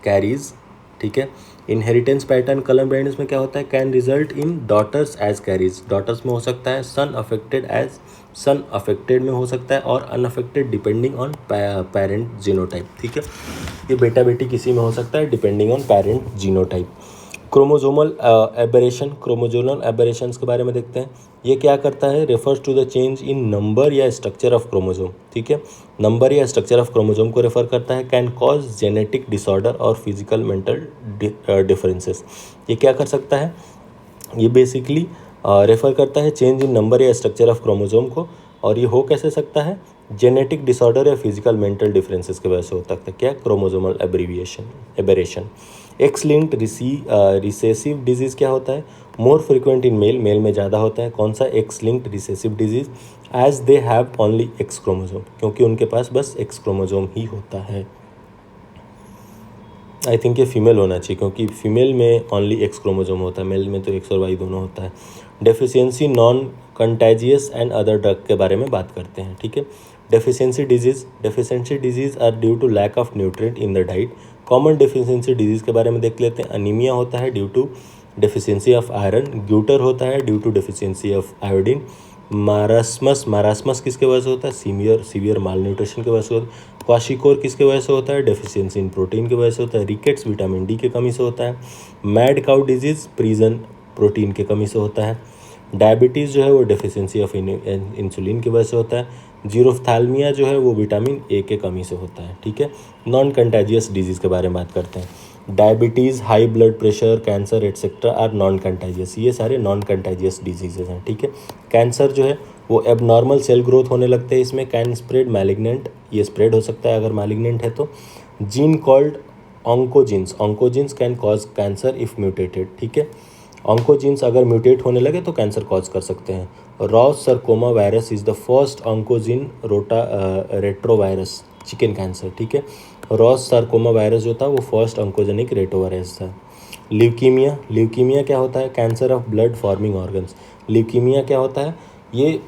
carries, ठीक है। इनहेरिटेंस पैटर्न कलर ब्लाइंडनेस में क्या होता है, can result in daughters as carriers, daughters में हो सकता है, सन अफेक्टेड में हो सकता है, और unaffected depending on parent genotype, ठीक है। ये बेटा बेटी किसी में हो सकता है depending on parent genotype. Chromosomal aberrations के बारे में देखते हैं। ये क्या करता है, refers to the change in number या स्ट्रक्चर ऑफ क्रोमोजोम, ठीक है। नंबर या स्ट्रक्चर ऑफ क्रोमोजोम को रेफर करता है। कैन कॉज जेनेटिक डिसऑर्डर और फिजिकल मेंटल डिफरेंसेस, ये क्या कर सकता है, ये बेसिकली रेफर करता है चेंज इन नंबर या स्ट्रक्चर ऑफ क्रोमोजोम को, और ये हो कैसे सकता है, जेनेटिक डिसऑर्डर या फिजिकल मेंटल डिफरेंसेस की वजह से हो सकता है। क्या, chromosomal aberration. X linked recessive disease क्या होता है, मोर फ्रिक्वेंट इन मेल में ज़्यादा होता है। कौन सा, X linked recessive disease, as they have only X chromosome, क्योंकि उनके पास बस एक्स क्रोमोजोम ही होता है। आई थिंक ये फीमेल होना चाहिए, क्योंकि फीमेल में ओनली एक्स क्रोमोजोम होता है, मेल में तो एक्स और वाई दोनों होता है। Deficiency non contagious and other drug के बारे में बात करते हैं, ठीक है। Deficiency disease are due to lack of nutrient in the diet. Common deficiency disease के बारे में देख लेते हैं। अनीमिया होता है due to deficiency of iron, goitre होता है due to deficiency of iodine, marasmus किसके वजह से होता है, सीवियर माल न्यूट्रिशन की वजह से होता है। क्वाशिकोर किसके वजह से होता है, डेफिशिएंसी इन प्रोटीन की वजह से होता है। रिकेट्स विटामिन डी की कमी से होता है। Mad cow disease prison protein की कमी से होता है। डायबिटीज़ जो है वो डेफिशिएंसी ऑफ इंसुलिन की वजह से होता है। जीरोफ्थैल्मिया जो है वो विटामिन ए के कमी से होता है, ठीक है। नॉन कंटेजियस डिजीज़ के बारे में बात करते हैं। Diabetes, high blood pressure, cancer etcetera are non contagious, ये सारे नॉन कंटेजियस डिजीजेज हैं, ठीक है। कैंसर जो है वो एबनॉर्मल सेल ग्रोथ होने लगते हैं इसमें। कैन स्प्रेड मैलिग्नेंट, ये स्प्रेड हो सकता है अगर मैलिग्नेंट है तो। Gene called oncogenes can cause cancer if mutated, ठीक है। ऑन्कोजीन्स अगर म्यूटेट होने लगे तो कैंसर कॉज कर सकते हैं। Ross सरकोमा virus is the first oncogene retrovirus chicken cancer, ठीक है। रॉस सार्कोमा वायरस जो था वो फर्स्ट ऑन्कोजेनिक रेट्रोवायरस था। ल्यूकीमिया क्या होता है, cancer of blood forming organs. Leukaemia क्या होता है, ये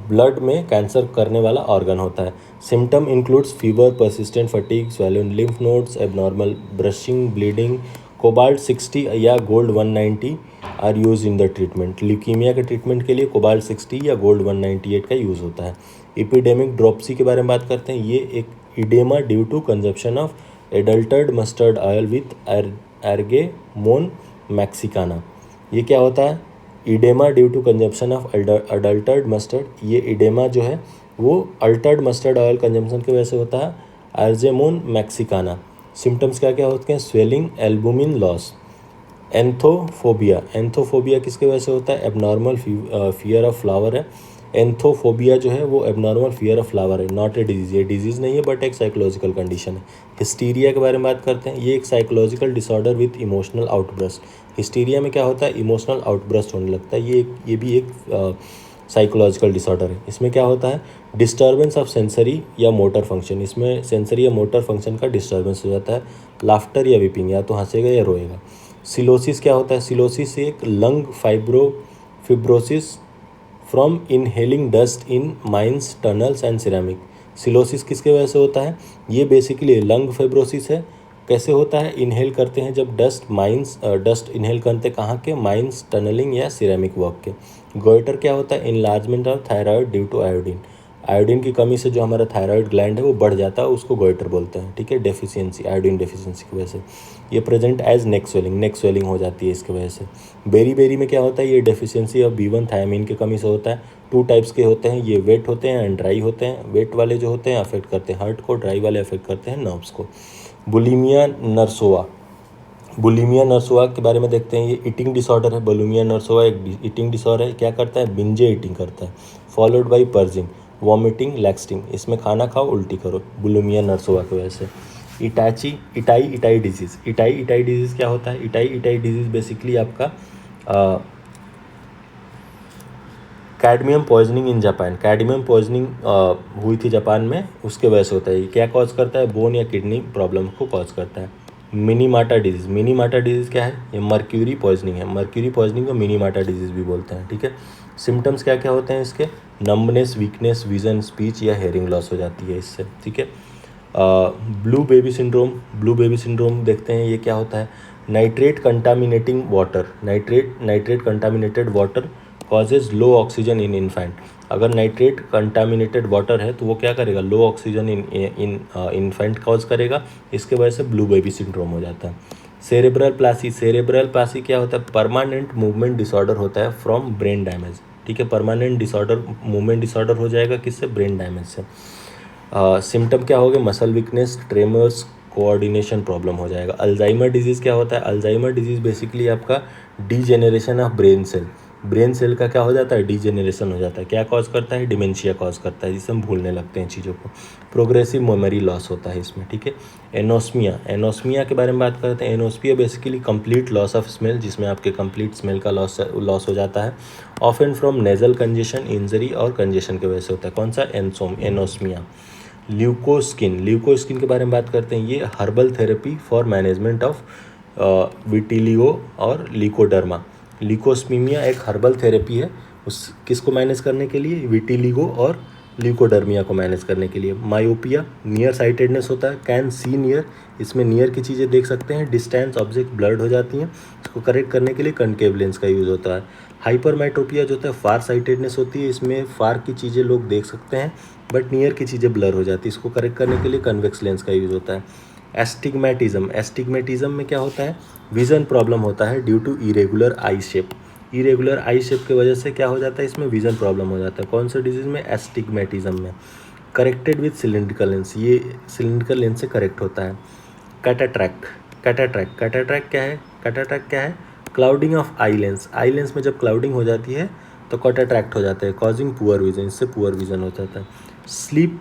ब्लड में कैंसर करने वाला ऑर्गन होता है। Symptom includes fever, persistent fatigue, swollen lymph nodes, abnormal bruising, bleeding. Cobalt 60 या gold 190 are use in the treatment. Leukaemia के ट्रीटमेंट के लिए कोबाल्ट 60 या गोल्ड 198 का यूज़ होता है। एपिडेमिक ड्रोप्सी के बारे में बात करते हैं। ये एक oedema due to consumption of adulterated mustard oil with Argemone mexicana. ये क्या होता है, oedema due to consumption of adulterated mustard, ये इडेमा जो है वो अल्टर्ड मस्टर्ड ऑयल कंजम्पशन की वजह से होता है, एर्गेमोन मैक्सिकाना। सिम्टम्स क्या क्या होते हैं, स्वेलिंग, एल्बुमिन लॉस। एंथोफोबिया किसके वजह से होता है, एबनॉर्मल फियर ऑफ फ्लावर है। एंथोफोबिया जो है वो एबनॉर्मल फियर ऑफ फ्लावर है, नॉट ए डिजीज, ये डिजीज़ नहीं है बट एक साइकोलॉजिकल कंडीशन है। हिस्टीरिया के बारे में बात करते हैं, ये एक psychological disorder with emotional outburst. Hysteria में क्या होता है, इमोशनल आउटब्रस्ट होने लगता है, ये भी एक साइकोलॉजिकल डिसऑर्डर है। इसमें क्या होता है, डिस्टर्बेंस ऑफ सेंसरी या मोटर फंक्शन, इसमें सेंसरी या मोटर फंक्शन का डिस्टर्बेंस हो जाता है। लाफ्टर या वीपिंग, या तो हंसेगा या रोएगा। सिलोसिस क्या होता है, सिलोसिस एक lung fibrosis from inhaling dust in mines, tunnels and ceramic. Silicosis किसके वजह से होता है, ये बेसिकली लंग फाइब्रोसिस है। कैसे होता है, इनहेल करते हैं जब डस्ट इनहेल करते हैं कहाँ के, माइंस, टनलिंग या सिरेमिक वर्क के। गोइटर क्या होता है, enlargement of thyroid due to iodine, iodine की कमी से जो हमारा थायराइड ग्लैंड है वो बढ़ जाता है, उसको गोइटर बोलते हैं, ठीक है, डेफिशिएंसी, आयोडीन डेफिशिएंसी की वजह से। ये प्रेजेंट एज नेक स्वेलिंग हो जाती है इसकी वजह से। बेरी में क्या होता है, ये डेफिशिएंसी ऑफ B1 थायमीन की कमी से होता है। 2 टाइप्स के होते हैं ये, वेट होते हैं एंड ड्राई होते हैं। वेट वाले जो होते हैं अफेक्ट करते हैं हार्ट को, ड्राई वाले अफेक्ट करते हैं नर्व्स को। बुलिमिया नर्सोवा के बारे में देखते हैं, ये ईटिंग डिसऑर्डर है। बुलिमिया नर्सोवा एक ईटिंग डिसऑर्डर है, क्या करता है, बिंजे ईटिंग करता है, फॉलोड बाई पर्जिंग, वॉमिटिंग, लैक्सटिंग, इसमें खाना खाओ उल्टी करो, बुलिमिया नर्सोवा की वजह से। इटाई डिजीज़ क्या होता है, इटाई डिजीज़ बेसिकली आपका cadmium poisoning in Japan, cadmium poisoning हुई थी जापान में, उसके वजह से होता है। ये क्या कॉज करता है, बोन या किडनी प्रॉब्लम को कॉज करता है। मिनीमाटा डिजीज़ क्या है, ये मर्क्यूरी पॉइजनिंग है। मर्क्यूरी पॉइजनिंग को मिनीमाटा डिजीज़ भी बोलते हैं, ठीक है। सिम्टम्स क्या क्या होते हैं इसके, नम्बनेस, वीकनेस, विजन, स्पीच या हेयरिंग लॉस हो जाती है इससे, ठीक है। ब्लू बेबी सिंड्रोम देखते हैं, ये क्या होता है, nitrate contaminated water causes low oxygen in infant. अगर नाइट्रेट कंटामिनेटेड वाटर है तो वो क्या करेगा, लो ऑक्सीजन इन इन्फेंट कॉज करेगा, इसके वजह से ब्लू बेबी सिंड्रोम हो जाता है। सेरेब्रल प्लासी क्या होता है, परमानेंट मूवमेंट डिसऑर्डर होता है फ्रॉम ब्रेन डैमेज, ठीक है। परमानेंट मूवमेंट डिसऑर्डर हो जाएगा किससे, ब्रेन डैमेज से। सिम्टम क्या हो गए, muscle weakness, tremors, coordination problem हो जाएगा। अल्जाइमर डिजीज़ क्या होता है, अल्जाइमर डिजीज़ बेसिकली आपका डीजेनरेशन ऑफ ब्रेन सेल का क्या हो जाता है, डीजेनरेशन हो जाता है। क्या कॉज करता है, डिमेंशिया कॉज करता है, जिससे हम भूलने लगते हैं चीज़ों को। प्रोग्रेसिव मेमोरी लॉस होता है इसमें, ठीक है। एनोस्मिया के बारे में बात करते हैं। Anosmia basically complete loss of smell, जिसमें आपके कंप्लीट स्मेल का लॉस हो जाता है। Often from nasal congestion, injury और कंजेशन की वजह से होता है। कौन सा, एनोस्मिया। ल्यूकोस्किन के बारे में बात करते हैं, ये herbal therapy for management of vitiligo और लिकोडर्मा। ल्यूकोस्मीमिया एक हर्बल थेरेपी है, उस किसको मैनेज करने के लिए, विटिलिगो और ल्यूकोडर्मिया को मैनेज करने के लिए। मायोपिया, नियर साइटेडनेस होता है, कैन सी नियर, इसमें नियर की चीज़ें देख सकते हैं, डिस्टेंस ऑब्जेक्ट ब्लर्ड हो जाती हैं, इसको करेक्ट करने के लिए कनकेव लेंस का यूज़ होता है। हाइपरमेट्रोपिया जो होता है, फार साइटेडनेस होती है, इसमें फार की चीज़ें लोग देख सकते हैं बट नियर की चीज़ें ब्लर हो जाती है, इसको करेक्ट करने के लिए कन्वेक्स लेंस का यूज़ होता है। एस्टिग्मेटिज्म में क्या होता है, विज़न प्रॉब्लम होता है due to irregular eye shape की वजह से क्या हो जाता है, इसमें विज़न प्रॉब्लम हो जाता है। कौन से डिजीज़ में, एस्टिग्मेटिज्म में। करेक्टेड विथ सिलिंड्रिकल लेंस, ये सिलिंड्रिकल लेंस से करेक्ट होता है। कैटाट्रैक्ट क्या है, क्लाउडिंग ऑफ आई लेंस में जब क्लाउडिंग हो जाती है तो कैटाट्रैक्ट हो जाता है, कॉजिंग पुअर विजन, इससे पुअर विजन हो जाता है। स्लीप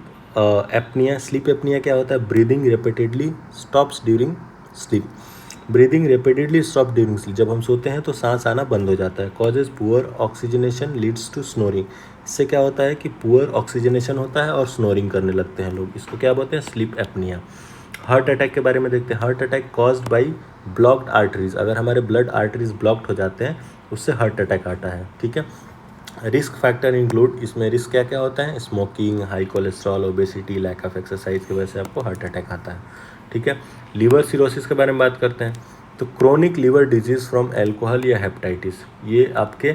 एपनिया क्या होता है, breathing repeatedly stops during sleep, जब हम सोते हैं तो सांस आना बंद हो जाता है। Causes poor oxygenation leads to snoring, इससे क्या होता है कि पुअर ऑक्सीजनेशन होता है और स्नोरिंग करने लगते हैं लोग, इसको क्या बोलते हैं, स्लीप एपनिया। हार्ट अटैक के बारे में देखते हैं। Heart attack caused by blocked arteries, अगर हमारे ब्लड आर्टरीज ब्लॉक्ड हो जाते हैं उससे हार्ट अटैक आता है, ठीक है। रिस्क फैक्टर इंक्लूड, इसमें रिस्क क्या क्या होता है, smoking, high cholesterol, obesity, lack of exercise की वजह से आपको हार्ट अटैक आता है, ठीक है। लिवर सिरोसिस के बारे में बात करते हैं तो chronic liver disease from alcohol या हेपेटाइटिस, ये आपके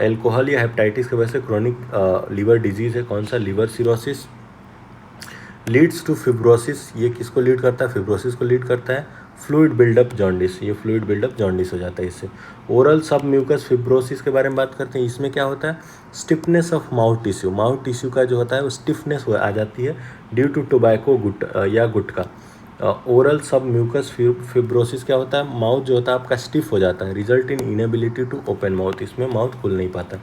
एल्कोहल या हेपेटाइटिस की वजह से क्रोनिक लिवर डिजीज़ है। कौन सा, liver cirrhosis. Leads to fibrosis, ये किसको लीड करता है, फिब्रोसिस को लीड करता है। फ्लूइड बिल्डअप जॉन्डिस, ये फ्लूइड बिल्डअप जॉन्डिस हो जाता है इससे। ओरल सब म्यूकस फिब्रोसिस के बारे में बात करते हैं, इसमें क्या होता है, स्टिफनेस ऑफ माउथ टिश्यू का जो होता है वो स्टिफनेस आ जाती है ड्यू टू टोबैको या गुटखा। ओरल सब म्यूकस फिब्रोसिस क्या होता है, माउथ जो होता है आपका स्टिफ हो जाता है, result in inability to open mouth, इसमें माउथ खुल नहीं पाता।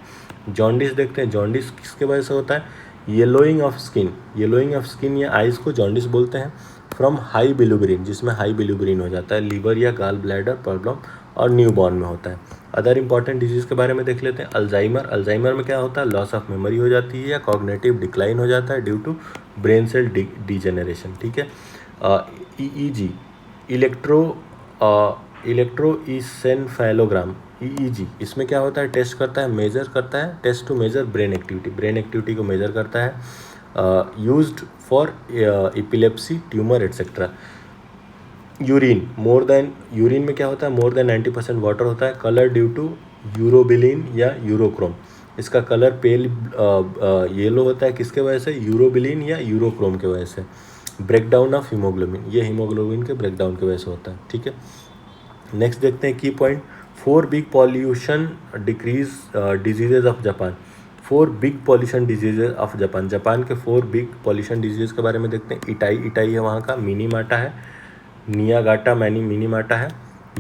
जॉन्डिस देखते हैं, जॉन्डिस किसके वजह से होता है? Yellowing of skin, yellowing of skin या आइज़ को जॉन्डिस बोलते हैं। फ्रॉम हाई बिलिरुबिन, जिसमें हाई बिलिरुबिन हो जाता है, लीवर या गाल ब्लैडर प्रॉब्लम और न्यूबॉर्न में होता है। अदर इंपॉर्टेंट डिजीज़ के बारे में देख लेते हैं। अल्जाइमर, अल्जाइमर में क्या होता है? लॉस ऑफ मेमोरी हो जाती है या कॉग्निटिव डिक्लाइन हो जाता है due to brain cell degeneration, ठीक है। ईईजी, इलेक्ट्रो इलेक्ट्रोइसेन्फेलोग्राम, ईईजी, इसमें क्या होता है? टेस्ट करता है, मेजर करता है, test to measure brain activity, brain activity को मेजर करता है। Used for epilepsy, tumour etcetera. Urine, urine में क्या होता है? मोर देन 90% वाटर होता है। कलर ड्यू टू यूरोबिलिन या यूरोक्रोम, इसका कलर पेल येलो होता है, किसके वजह से? यूरोबिलिन या यूरोक्रोम के वजह से। ब्रेकडाउन ऑफ हीमोग्लोबिन, ये हीमोग्लोबिन के ब्रेकडाउन की वजह से होता है, ठीक है। नेक्स्ट देखते हैं की point, 4 big pollution decrease diseases of Japan. 4 big pollution diseases of Japan, Japan के 4 बिग पॉल्यूशन डिजीजेज के बारे में देखते हैं। इटाई, इटाई है वहाँ का, मिनीमाटा है, नियागाटा मिनीमाटा है,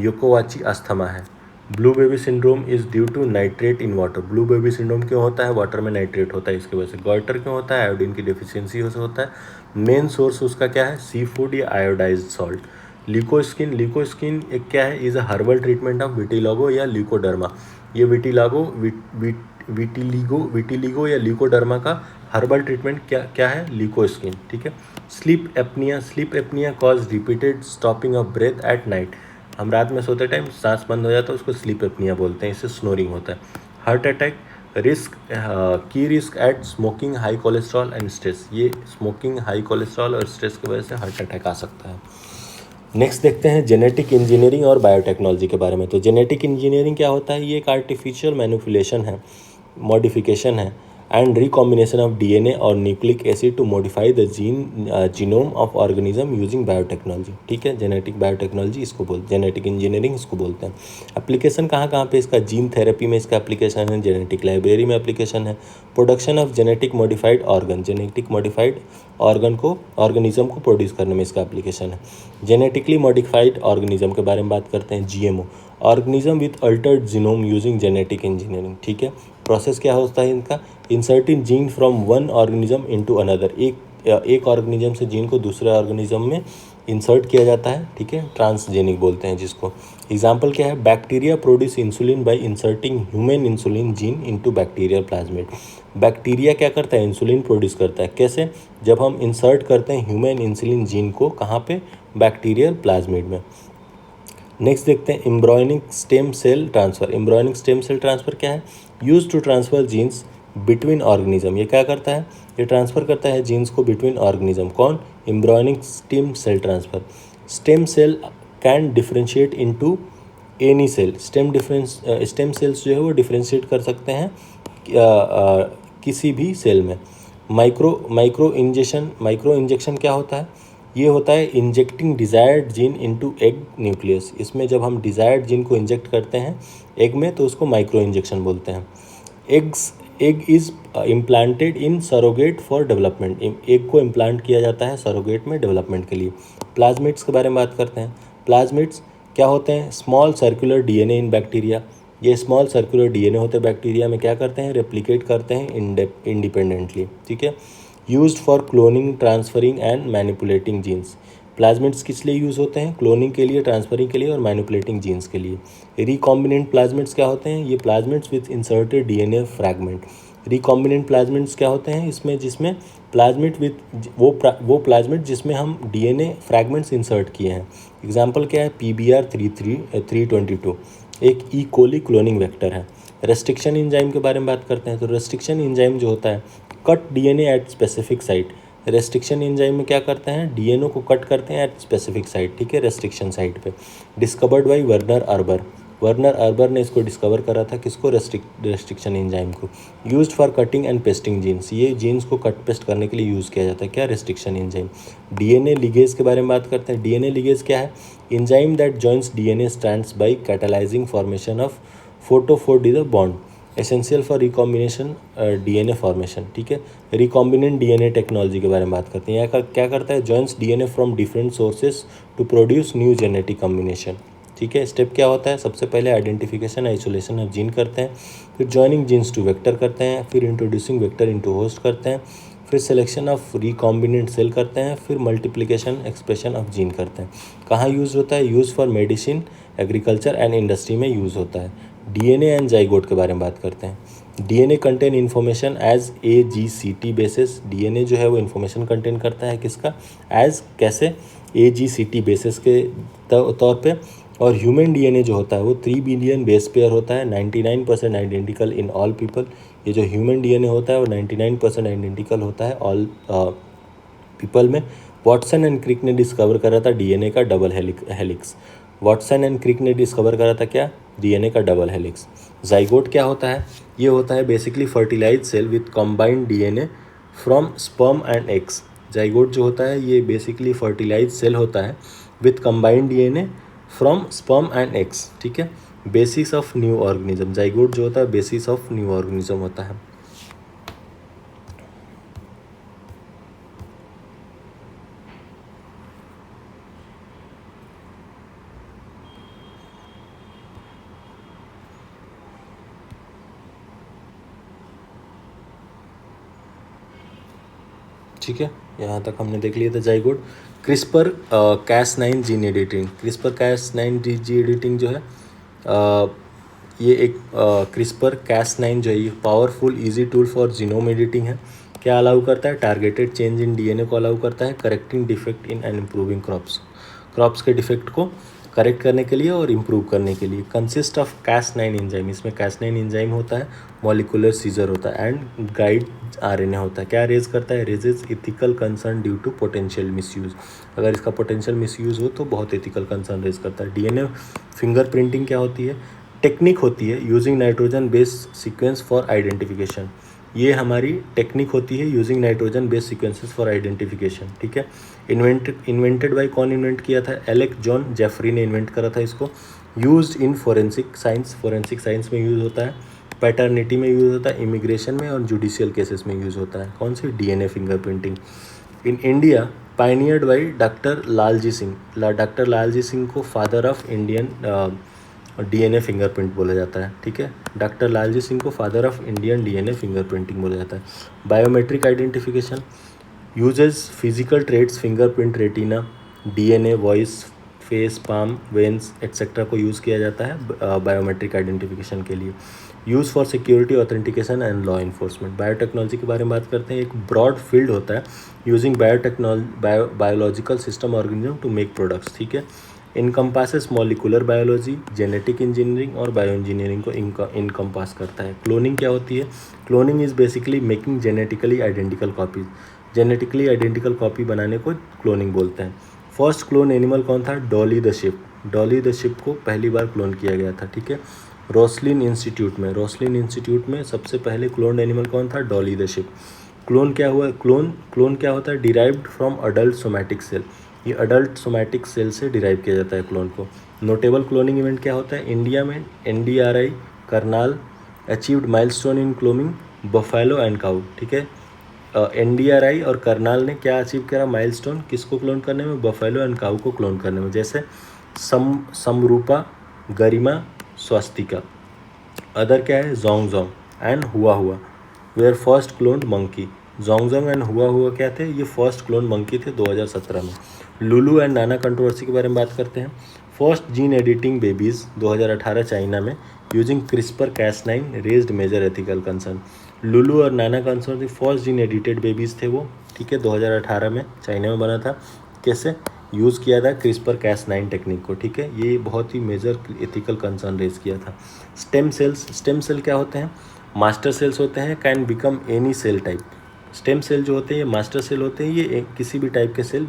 योकोवाची अस्थमा है। Blue baby syndrome is due to nitrate in water, blue baby syndrome क्यों होता है? वाटर में नाइट्रेट होता है, इसकी वजह से। गॉइटर क्यों होता है? आयोडीन की डिफिशियंसी से होता है। मेन सोर्स उसका क्या है? सी फूड या आयोडाइज्ड सॉल्ट। ल्यूकोस्किन, ल्यूकोस्किन एक क्या है? Is a herbal treatment of vitiligo या ल्यूकोडर्मा, ये विटिलिगो या ल्यूकोडर्मा का हर्बल ट्रीटमेंट क्या है? ल्यूकोस्किन, ठीक है। Sleep apnoea, sleep apnoea cause repeated stopping of breath at night, हम रात में सोते टाइम सांस बंद हो जाता है, उसको स्लीप एपनिया बोलते हैं, इससे स्नोरिंग होता है। हार्ट अटैक, रिस्क, की risk at smoking, high cholesterol and stress, ये स्मोकिंग, हाई कोलेस्ट्रॉल और स्ट्रेस की वजह से हार्ट अटैक आ सकता है। नेक्स्ट देखते हैं जेनेटिक इंजीनियरिंग और बायोटेक्नोलॉजी के बारे में। तो जेनेटिक इंजीनियरिंग क्या होता है? ये एक आर्टिफिशियल मैनिपुलेशन है, मॉडिफिकेशन है एंड रिकॉम्बिनेशन ऑफ डीएनए और nucleic acid to modify the genome of organism using biotechnology, ठीक है। जेनेटिक बायोटेक्नोलॉजी इसको बोलते, जेनेटिक इंजीनियरिंग इसको बोलते हैं। एप्लीकेशन कहाँ कहाँ पे इसका? जीन थेरेपी में इसका एप्लीकेशन है, जेनेटिक लाइब्रेरी में एप्लीकेशन है। Production of genetic modified organ, genetic modified organism को प्रोड्यूस करने में इसका एप्लीकेशन है। जेनेटिकली मॉडिफाइड ऑर्गेनिज्म के बारे में बात करते हैं, GMO, organism with Altered genome using genetic engineering, ठीक है। प्रोसेस क्या होता है इनका? Inserting gene from one organism into another, एक ऑर्गेनिज्म से जीन को दूसरे ऑर्गेनिज्म में इंसर्ट किया जाता है, ठीक है, ट्रांसजेनिक बोलते हैं जिसको। एग्जाम्पल क्या है? Bacteria produce insulin bye inserting human insulin gene into bacterial plasmid, bacteria क्या करता है? इंसुलिन प्रोड्यूस करता है, कैसे? जब हम इंसर्ट करते हैं ह्यूमन इंसुलिन जीन को, कहाँ पे? बैक्टीरियल प्लाज्मिड में। नेक्स्ट देखते हैं embryonic stem cell transfer, embryonic stem cell transfer क्या है? Use to transfer genes between organism, ये क्या करता है? ये ट्रांसफ़र करता है जीन्स को बिटवीन ऑर्गेनिज्म, कौन? Embryonic stem cell transfer. Stem cell can differentiate into any cell, stem cells जो है वो डिफ्रेंशिएट कर सकते हैं किसी भी सेल में। माइक्रो इंजेक्शन क्या होता है? ये होता है injecting desired gene into egg nucleus, इसमें जब हम डिज़ायर्ड जीन को इंजेक्ट करते हैं एग में तो उसको माइक्रो इंजेक्शन बोलते हैं। Egg is implanted in surrogate for development, egg को इम्प्लांट किया जाता है सरोगेट में डेवलपमेंट के लिए। प्लाज्मिड्स के बारे में बात करते हैं। प्लाज्मिड्स क्या होते हैं? Small circular DNA in bacteria, ये स्मॉल सर्कुलर डीएनए होते हैं बैक्टीरिया में, क्या करते हैं? रेप्लिकेट करते हैं इंडिपेंडेंटली, ठीक है। Used for cloning, transferring and manipulating genes, plasmids किस लिए यूज़ होते हैं? क्लोनिंग के लिए, ट्रांसफरिंग के लिए और मैनिपुलेटिंग जीन्स के लिए। रिकॉम्बिनेंट प्लाज्मिड्स क्या होते हैं? ये plasmids with inserted DNA fragment. Recombinant plasmids क्या होते हैं? इसमें जिसमें प्लाज्मिड विथ वो प्लाज्मिड जिसमें हम डीएनए फ्रैगमेंट्स इंसर्ट किए हैं। एग्जाम्पल क्या है? PBR322 एक ई कोली क्लोनिंग वेक्टर है। रेस्ट्रिक्शन एंजाइम के बारे में बात करते हैं। तो रेस्ट्रिक्शन एंजाइम जो होता है, cut DNA at specific site, restriction enzyme में क्या करते हैं? डीएनए को कट करते हैं एट स्पेसिफिक साइट, ठीक है, रेस्ट्रिक्शन साइट पे। डिस्कवर्ड बाय वर्नर अर्बर ने इसको डिस्कवर करा था, किसको? रेस्ट्रिक्शन एंजाइम को। Used for cutting and pasting genes, ये जीन्स को कट पेस्ट करने के लिए यूज़ किया जाता है, क्या? Restriction enzyme. डीएनए लिगेज के बारे में बात करते हैं। डीएनए लिगेज क्या है? Enzyme that joins DNA strands by catalysing formation of फोटोफोर bond, essential for recombination DNA formation, ठीक है। रिकॉम्बिनेंट डीएनए टेक्नोलॉजी के बारे में बात करते हैं। यहाँ क्या करता है? Joins DNA from different sources to produce new genetic combination, ठीक है। स्टेप क्या होता है, सबसे पहले आइडेंटिफिकेशन आइसोलेशन ऑफ जीन करते हैं, फिर जॉइनिंग जीन्स टू वेक्टर करते हैं, फिर इंट्रोड्यूसिंग वेक्टर इनटू होस्ट करते हैं, फिर सिलेक्शन ऑफ रिकॉम्बिनेंट सेल करते हैं, फिर मल्टीप्लिकेशन एक्सप्रेशन ऑफ जीन करते हैं। कहाँ यूज़ होता है, use for medicine, agriculture and industry में यूज़ होता है। डीएनए एंड जाइगोट के बारे में बात करते हैं। DNA contain information as AGCT bases. DNA जो है वो इन्फॉर्मेशन कंटेन करता है किसका, एज कैसे, AGCT बेसिस के तौर पे। और ह्यूमन डीएनए जो होता है वो 3 बिलियन बेस पेयर होता है, 99% आइडेंटिकल इन ऑल पीपल। ये जो ह्यूमन डीएनए होता है वो 99% आइडेंटिकल होता है ऑल पीपल में। वॉटसन एंड क्रिक ने डिस्कवर करा था डीएनए का double helix. Watson and Crick ने डिस्कवर करा था क्या, डीएनए का डबल हेलिक्स। जाइगोट क्या होता है, ये होता है basically fertilise cell with combined DNA from sperm and eggs. Zygote जो होता है ये बेसिकली फर्टिलाइज सेल होता है with combined DNA from sperm and eggs, ठीक है। Basis of new organism, zygote जो होता है बेसिस ऑफ न्यू ऑर्गेनिज्म होता है। ठीक है, यहाँ तक हमने देख लिया था zygote. CRISPR Cas9 gene editing, CRISPR Cas9 gene editing जो है ये एक क्रिस्पर Cas9 जो है ये powerful easy tool for genome editing है। क्या अलाउ करता है, टारगेटेड चेंज इन डीएनए को अलाउ करता है, correcting defect in and improving crops के डिफेक्ट को करेक्ट करने के लिए और इम्प्रूव करने के लिए। कंसिस्ट ऑफ Cas9 एंजाइम, इसमें Cas9 एंजाइम होता है, मॉलिकुलर सीजर होता है एंड गाइड RNA होता है। क्या रेज करता है, raises ethical concern due to potential misuse. अगर इसका पोटेंशियल मिसयूज़ हो तो बहुत इथिकल कंसर्न रेज करता है। डीएनए फिंगरप्रिंटिंग क्या होती है, टेक्निक होती है using nitrogen based sequence for identification. ये हमारी टेक्निक होती है using nitrogen based sequences for identification, ठीक है। इन्वेंटेड बाय कौन इन्वेंट किया था, एलेक जॉन जेफरी ने इन्वेंट करा था इसको। यूज्ड इन फोरेंसिक साइंस में यूज़ होता है, पैटर्निटी में यूज़ होता है, इमिग्रेशन में और जुडिशियल केसेस में यूज़ होता है। कौन सी, DNA fingerprinting. In India pioneered by doctor Lalji Singh. Doctor Lalji Singh को father of Indian DNA fingerprint बोला जाता है, ठीक है। डॉक्टर लालजी सिंह को father of Indian DNA fingerprinting बोला जाता है। Biometric identification uses physical traits, fingerprint, retina, DNA, voice, face, palm, veins etcetera को यूज़ किया जाता है बायोमेट्रिक आइडेंटिफिकेशन के लिए। Use for security, authentication and law enforcement. Biotechnology के बारे में बात करते हैं। एक ब्रॉड फील्ड होता है using biological system organism to make products, ठीक है। Encompasses molecular biology, genetic engineering और बायो इंजीनियरिंग को इनकम्पास करता है। क्लोनिंग क्या होती है, cloning is basically making genetically identical copies. Genetically identical copy बनाने को क्लोनिंग बोलते हैं। फर्स्ट क्लोन एनिमल कौन था, Dolly the ship. Dolly the ship को पहली बार क्लोन किया गया था, ठीक है। रोस्लिन इंस्टीट्यूट में सबसे पहले क्लोन एनिमल कौन था, डॉली द शिप। क्लोन क्या हुआ, क्लोन क्या होता है, derived from adult somatic cell. ये अडल्ट सोमैटिक सेल से डिराइव किया जाता है क्लोन को। नोटेबल क्लोनिंग इवेंट क्या होता है, इंडिया में NDRI Karnal achieved milestone in cloning buffalo and cow, ठीक है। NDRI और करनाल ने क्या अचीव करा, माइलस्टोन, किसको क्लोन करने में, बफेलो एंड काउ को क्लोन करने में। जैसे समरूपा, गरिमा, स्वास्तिका। अदर क्या है, Zhong Zhong and Hua were first cloned monkey. Zhong Zhong and Hua क्या थे, ये फर्स्ट क्लोन मंकी थे 2017 में। लुलू एंड नाना कंट्रोवर्सी के बारे में बात करते हैं। First gene editing babies 2018 China में using CRISPR Cas9 raised major ethical concern. Lulu और Nana concern first gene edited babies थे वो, ठीक है। 2018 में चाइना में बना था। कैसे यूज़ किया था, क्रिस्पर Cas9 टेक्निक को, ठीक है। ये बहुत ही मेजर एथिकल कंसर्न रेज किया था। स्टेम सेल क्या होते हैं, मास्टर सेल्स होते हैं, can become any cell type. Stem cell जो होते हैं ये मास्टर सेल होते हैं, ये किसी भी टाइप के सेल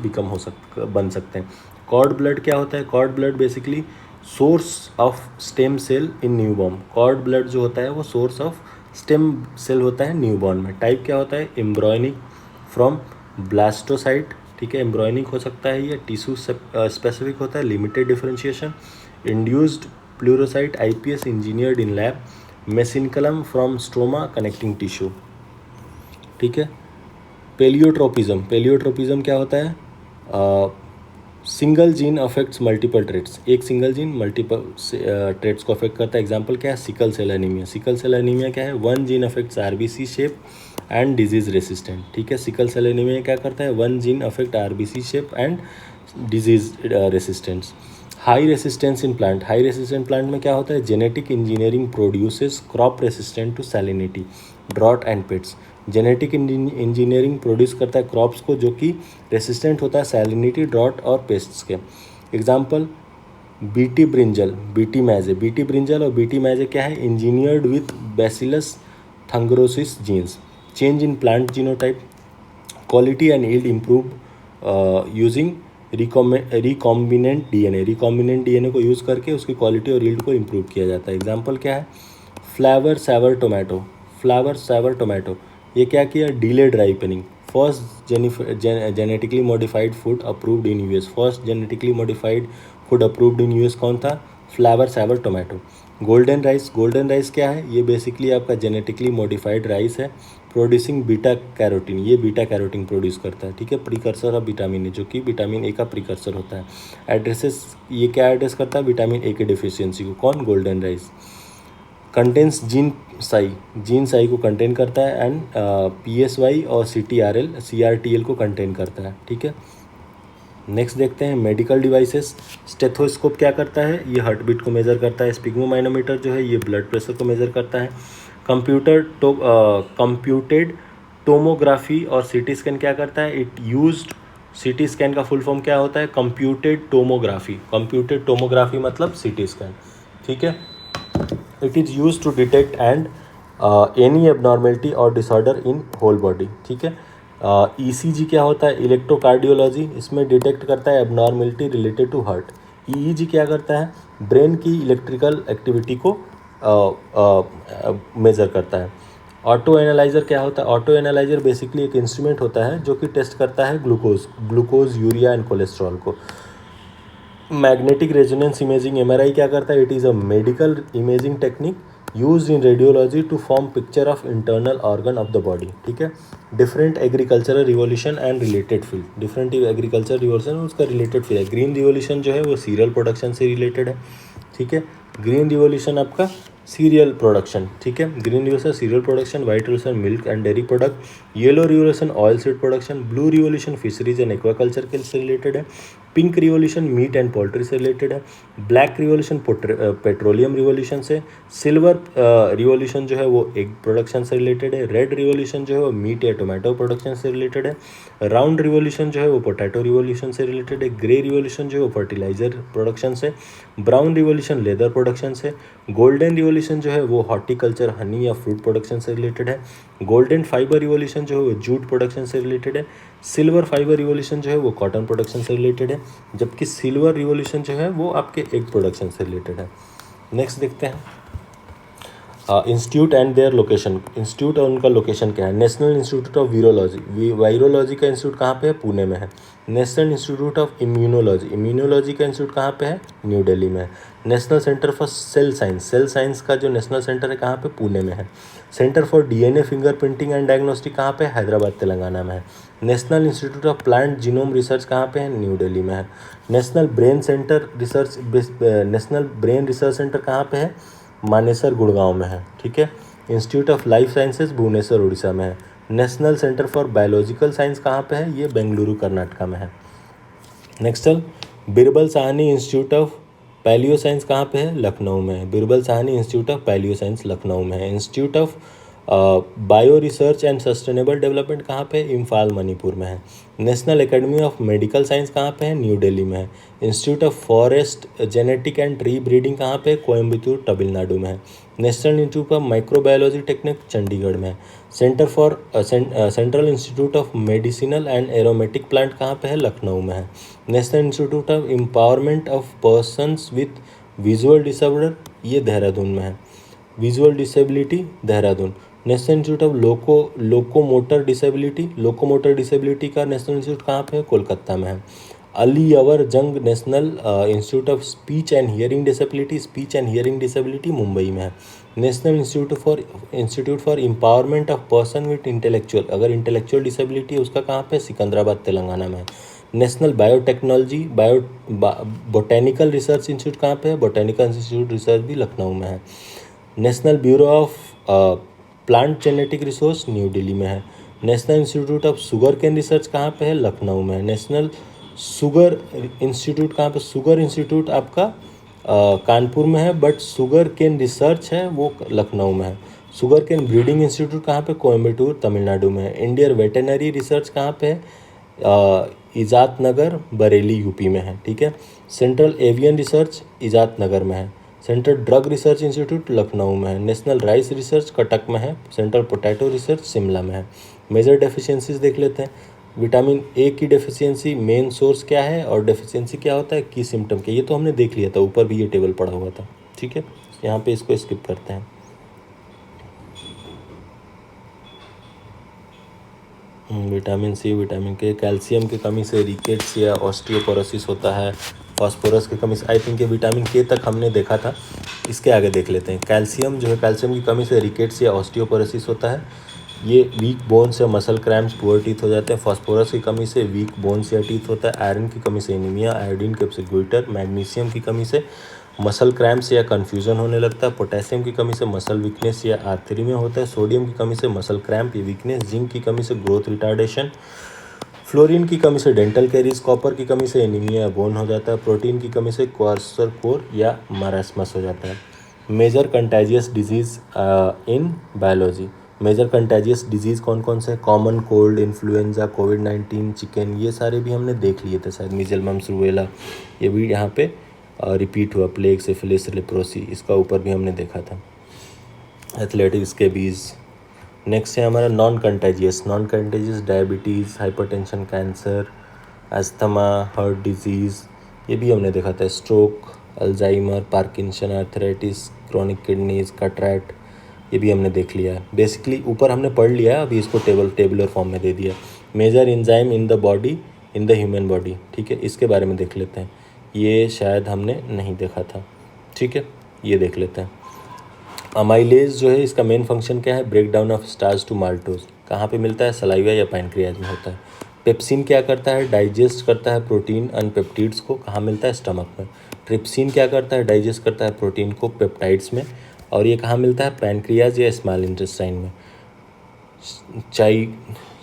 बन सकते हैं। कॉर्ड ब्लड क्या होता है, cord blood basically source of stem cell in newborn. Cord blood जो होता है वो सोर्स ऑफ स्टेम सेल होता है न्यूबॉर्न में। टाइप क्या होता है, एम्ब्रॉयनिक फ्रॉम ब्लास्टोसाइट, ठीक है। एम्ब्रॉयनिक हो सकता है, ये टिश्यू स्पेसिफिक होता है, limited differentiation. Induced pluripotent IPS engineered in lab. Mesenchymal from stroma connecting tissue, ठीक है। पेलियोट्रोपिज्म क्या होता है, single gene affects multiple traits, एक सिंगल जीन मल्टीपल ट्रेट्स को अफेक्ट करता है। एग्जांपल क्या है, sickle cell anaemia. Sickle cell anaemia क्या है, one gene affects RBC shape and disease resistant. ठीक है, सिकल सेल एनीमिया क्या करता है, one gene affect RBC shape and disease resistance. High resistance in plant, high resistant plant में क्या होता है, genetic engineering produces crop resistant to salinity, drought and pests. Genetic engineering produce करता है crops को जो कि रेसिस्टेंट होता है सैलिनिटी, ड्रॉट और पेस्ट्स के। Example BT brinjal, BT maize. BT brinjal और बीटी मैजे क्या है, engineered with bacillus thuringiensis genes, change in plant genotype, quality and yield improve using recombinant DNA. Recombinant DNA को use करके उसकी quality और yield को improve किया जाता है। एग्जाम्पल क्या है, Flavr Savr tomato. Flavr Savr tomato ये क्या किया, delayed ripening, first genetically modified food approved in US. First genetically modified food approved in US कौन था, Flavr Savr tomato. Golden rice, golden rice क्या है, ये बेसिकली आपका जेनेटिकली मॉडिफाइड राइस है, प्रोड्यूसिंग बीटा कैरोटीन। ये बीटा कैरोटीन प्रोड्यूस करता है। ठीक है, प्रीकर्सर ऑफ विटामिन ए, जो कि विटामिन ए का प्रीकर्सर होता है। एड्रेसेस, ये क्या एड्रेस करता है, विटामिन ए की डिफिशियंसी को, कौन, golden rice. Contains gene Sai, gene Sai को कंटेन करता है एंड PSY और CRTL को कंटेन करता है। ठीक है, नेक्स्ट देखते हैं मेडिकल डिवाइसेस। स्टेथोस्कोप क्या करता है, ये हार्ट बीट को मेज़र करता है। स्पिग्मोमाइनोमीटर जो है ये ब्लड प्रेशर को मेज़र करता है। कंप्यूटेड टोमोग्राफी और सीटी स्कैन क्या करता है, इट यूज्ड, सीटी स्कैन का फुल फॉर्म क्या होता है, कंप्यूटेड टोमोग्राफी। कंप्यूटेड टोमोग्राफी मतलब सीटी स्कैन। ठीक है, it is use to detect and any abnormality और डिसऑर्डर इन होल बॉडी। ठीक है, ECG क्या होता है, इलेक्ट्रोकार्डियोलॉजी, इसमें डिटेक्ट करता है abnormality related to heart. EEG क्या करता है, ब्रेन की इलेक्ट्रिकल एक्टिविटी को मेज़र करता है। ऑटो एनालाइज़र क्या होता है, ऑटो एनालाइज़र बेसिकली एक इंस्ट्रूमेंट होता है जो कि टेस्ट करता है ग्लूकोज, यूरिया एंड कोलेस्ट्रॉल को। मैग्नेटिक रेजोनेंस इमेजिंग, MRI क्या करता है, it is a medical imaging technique use in radiology to form picture of internal organ of the body. ठीक है, different agricultural revolution and related field, different agriculture revolution उसका related field है। Green revolution जो है वो serial production से related है। ठीक है, ग्रीन रिवॉल्यूशन आपका सीरियल प्रोडक्शन। ठीक है, green revolution cereal production, white revolution milk and dairy product, yellow revolution oilseed production, blue revolution fisheries and aquaculture के से रिलेटेड है, pink revolution meat and poultry से रिलेटेड है, black revolution petroleum revolution से, silver revolution जो है वो egg production से रिलेटेड है, रेड रिवॉल्यूशन जो है वो मीट या टोमेटो प्रोडक्शन से रिलेटेड है, राउंड रिवॉल्यूशन जो है वो पोटैटो रिवॉल्यूशन से रिलेटेड है, ग्रे रिवॉल्यूशन जो है वो फर्टिलाइजर प्रोडक्शन से, ब्राउन रिवॉल्यूशन लेदर प्रोडक्शन से, गोल्डन रिवॉल्यूशन जो है वो हॉर्टिकल्चर हनी या फ्रूट प्रोडक्शन से रिलेटेड है, गोल्डन फाइबर रिवॉल्यूशन जो है वो जूट प्रोडक्शन से रिलेटेड है, सिल्वर फाइबर रिवॉल्यूशन जो है वो कॉटन प्रोडक्शन से रिलेटेड है, जबकि सिल्वर रिवॉल्यूशन जो है वो आपके एग प्रोडक्शन से रिलेटेड है। नेक्स्ट देखते हैं institute and their location. Institute और उनका लोकेशन क्या है, National Institute of Virology, virology का इंस्टीट्यूट कहाँ पे है, पुणे में है। National Institute of Immunology, immunology का इंस्टीट्यूट कहाँ पे है, न्यू दिल्ली में है। National Centre for Cell Science, cell science का जो नेशनल सेंटर है कहाँ पे, पुणे में है। Centre for DNA Fingerprinting and Diagnostic कहाँ पे, हैदराबाद तेलंगाना में है। National Institute of Plant Genome Research कहाँ पे है, न्यू दिल्ली में है। National brain centre research, National Brain Research Centre कहाँ पे है, मानेसर गुड़गांव में है। ठीक है, Institute of Life Sciences Bhubaneswar Orissa में है। National Centre for Biological Science कहाँ पे है, ये बेंगलुरु कर्नाटका में है। Next Birbal Sahni Institute of Palaeo Science कहाँ पे है, लखनऊ में है। Birbal Sahni Institute of Palaeo Science Lucknow में है। Institute of Bio Research and Sustainable Development कहाँ पे है, इम्फाल मणिपुर में है। National Academy of Medical Science कहाँ पे है, न्यू दिल्ली में है। Institute of Forest Genetic and Tree Breeding कहाँ पे है, कोयम्बटूर तमिलनाडु में है। National Institute of Microbiology Technique Chandigarh में है। Central Institute of medicinal and aromatic plant कहाँ पे है, लखनऊ में है। National Institute of empowerment of persons with visual disorder, ये देहरादून में है। Visual disability Dehradun. National Institute of locomotor disability का नेशनल इंस्टीट्यूट कहाँ पे है, कोलकाता में है। अली अवर जंग national Institute of speech and hearing disability Mumbai में है। National institute for empowerment of person with intellectual, अगर इंटेलेक्चुअल डिसेबिलिटी है उसका कहाँ पे, सिकंदराबाद तेलंगाना में है। National biotechnology botanical research institute कहाँ पे है? बोटेनिकल इंस्टीट्यूट रिसर्च भी लखनऊ में है। National Bureau of Plant Genetic Resource New Delhi में है। National Institute of Sugarcane Research कहाँ पे है? लखनऊ में है। नेशनल शुगर इंस्टीट्यूट कहाँ पे? शुगर इंस्टीट्यूट आपका कानपुर में है, बट शुगर केन रिसर्च है वो लखनऊ में है। शुगर केन ब्रीडिंग इंस्टीट्यूट कहाँ पे? कोयम्बटूर तमिलनाडु में है। इंडियन वेटेनरी रिसर्च कहाँ पे है? इजात नगर बरेली यूपी में है। ठीक है। सेंट्रल एवियन रिसर्च इजात नगर में है। Central drug research institute Lucknow में है। नेशनल राइस रिसर्च कटक में है। सेंट्रल पोटैटो रिसर्च शिमला में है। मेजर डेफिशिएंसीज देख लेते हैं। विटामिन ए की डेफिशिएंसी मेन सोर्स क्या है और डेफिशिएंसी क्या होता है, की सिम्टम क्या, ये तो हमने देख लिया था, ऊपर भी ये टेबल पड़ा हुआ था। ठीक है, यहाँ पे इसको स्किप करते हैं। विटामिन सी, विटामिन के, कैल्शियम की कमी से रिकेट्स या ऑस्टियोपोरोसिस होता है। फास्फोरस की कमी से, आई थिंक ये विटामिन के तक हमने देखा था, इसके आगे देख लेते हैं। कैल्शियम जो है, कैल्शियम की कमी से रिकेट्स या ऑस्टियोपोरोसिस होता है। ये वीक बोन्स या मसल क्रैम्प्स, पुअर टीथ हो जाते हैं। फास्फोरस की कमी से वीक बोन्स या टीथ होता है। आयरन की कमी से एनीमिया, आयोडीन की कमी से ग्लूटर, मैग्नीशियम की कमी से मसल क्रैम्प्स या कन्फ्यूजन होने लगता है। पोटेशियम की कमी से मसल वीकनेस या आर्थरीमिया होता है। सोडियम की कमी से मसल क्रैम्प या वीकनेस। जिंक की कमी से ग्रोथ रिटार्डेशन। फ्लोरीन की कमी से डेंटल कैरीज। कॉपर की कमी से एनीमिया या बोन हो जाता है। प्रोटीन की कमी से क्वार्सरकोर या मारास्मस हो जाता है। Major contagious disease in biology. Major contagious disease कौन कौन से? कॉमन कोल्ड, इन्फ्लुएंजा, कोविड-19, चिकन, ये सारे भी हमने देख लिए थे शायद। मीजल, मम्स, रूबेला, ये भी यहाँ पे रिपीट हुआ। प्लेग, सिफिलिस, लेप्रोसी, इसका ऊपर भी हमने देखा था। एथलेटिक्स के बीज। नेक्स्ट है हमारा non contagious. Non contagious diabetes, hypertension, cancer, asthma, heart disease, ये भी हमने देखा था। Stroke, Alzheimer, Parkinson, arthritis, chronic kidneys, cataract, ये भी हमने देख लिया है। बेसिकली ऊपर हमने पढ़ लिया है, अभी इसको टेबुलर फॉर्म में दे दिया। Major enzyme in the body, in the human body, ठीक है, इसके बारे में देख लेते हैं। ये शायद हमने नहीं देखा था। ठीक है, ये देख लेते हैं। अमाइलेज जो है, इसका मेन फंक्शन क्या है? Break down of starch to maltose. कहाँ पे मिलता है? सलाइवा या पैनक्रियाज में होता है। पेप्सिन क्या करता है? डाइजेस्ट करता है प्रोटीन एंड पेप्टिड्स को। कहाँ मिलता है? स्टमक में। ट्रिप्सिन क्या करता है? डाइजेस्ट करता है प्रोटीन को पेप्टाइड्स में। और ये कहाँ मिलता है? पैनक्रियाज या स्मॉल इंटेस्टाइन में।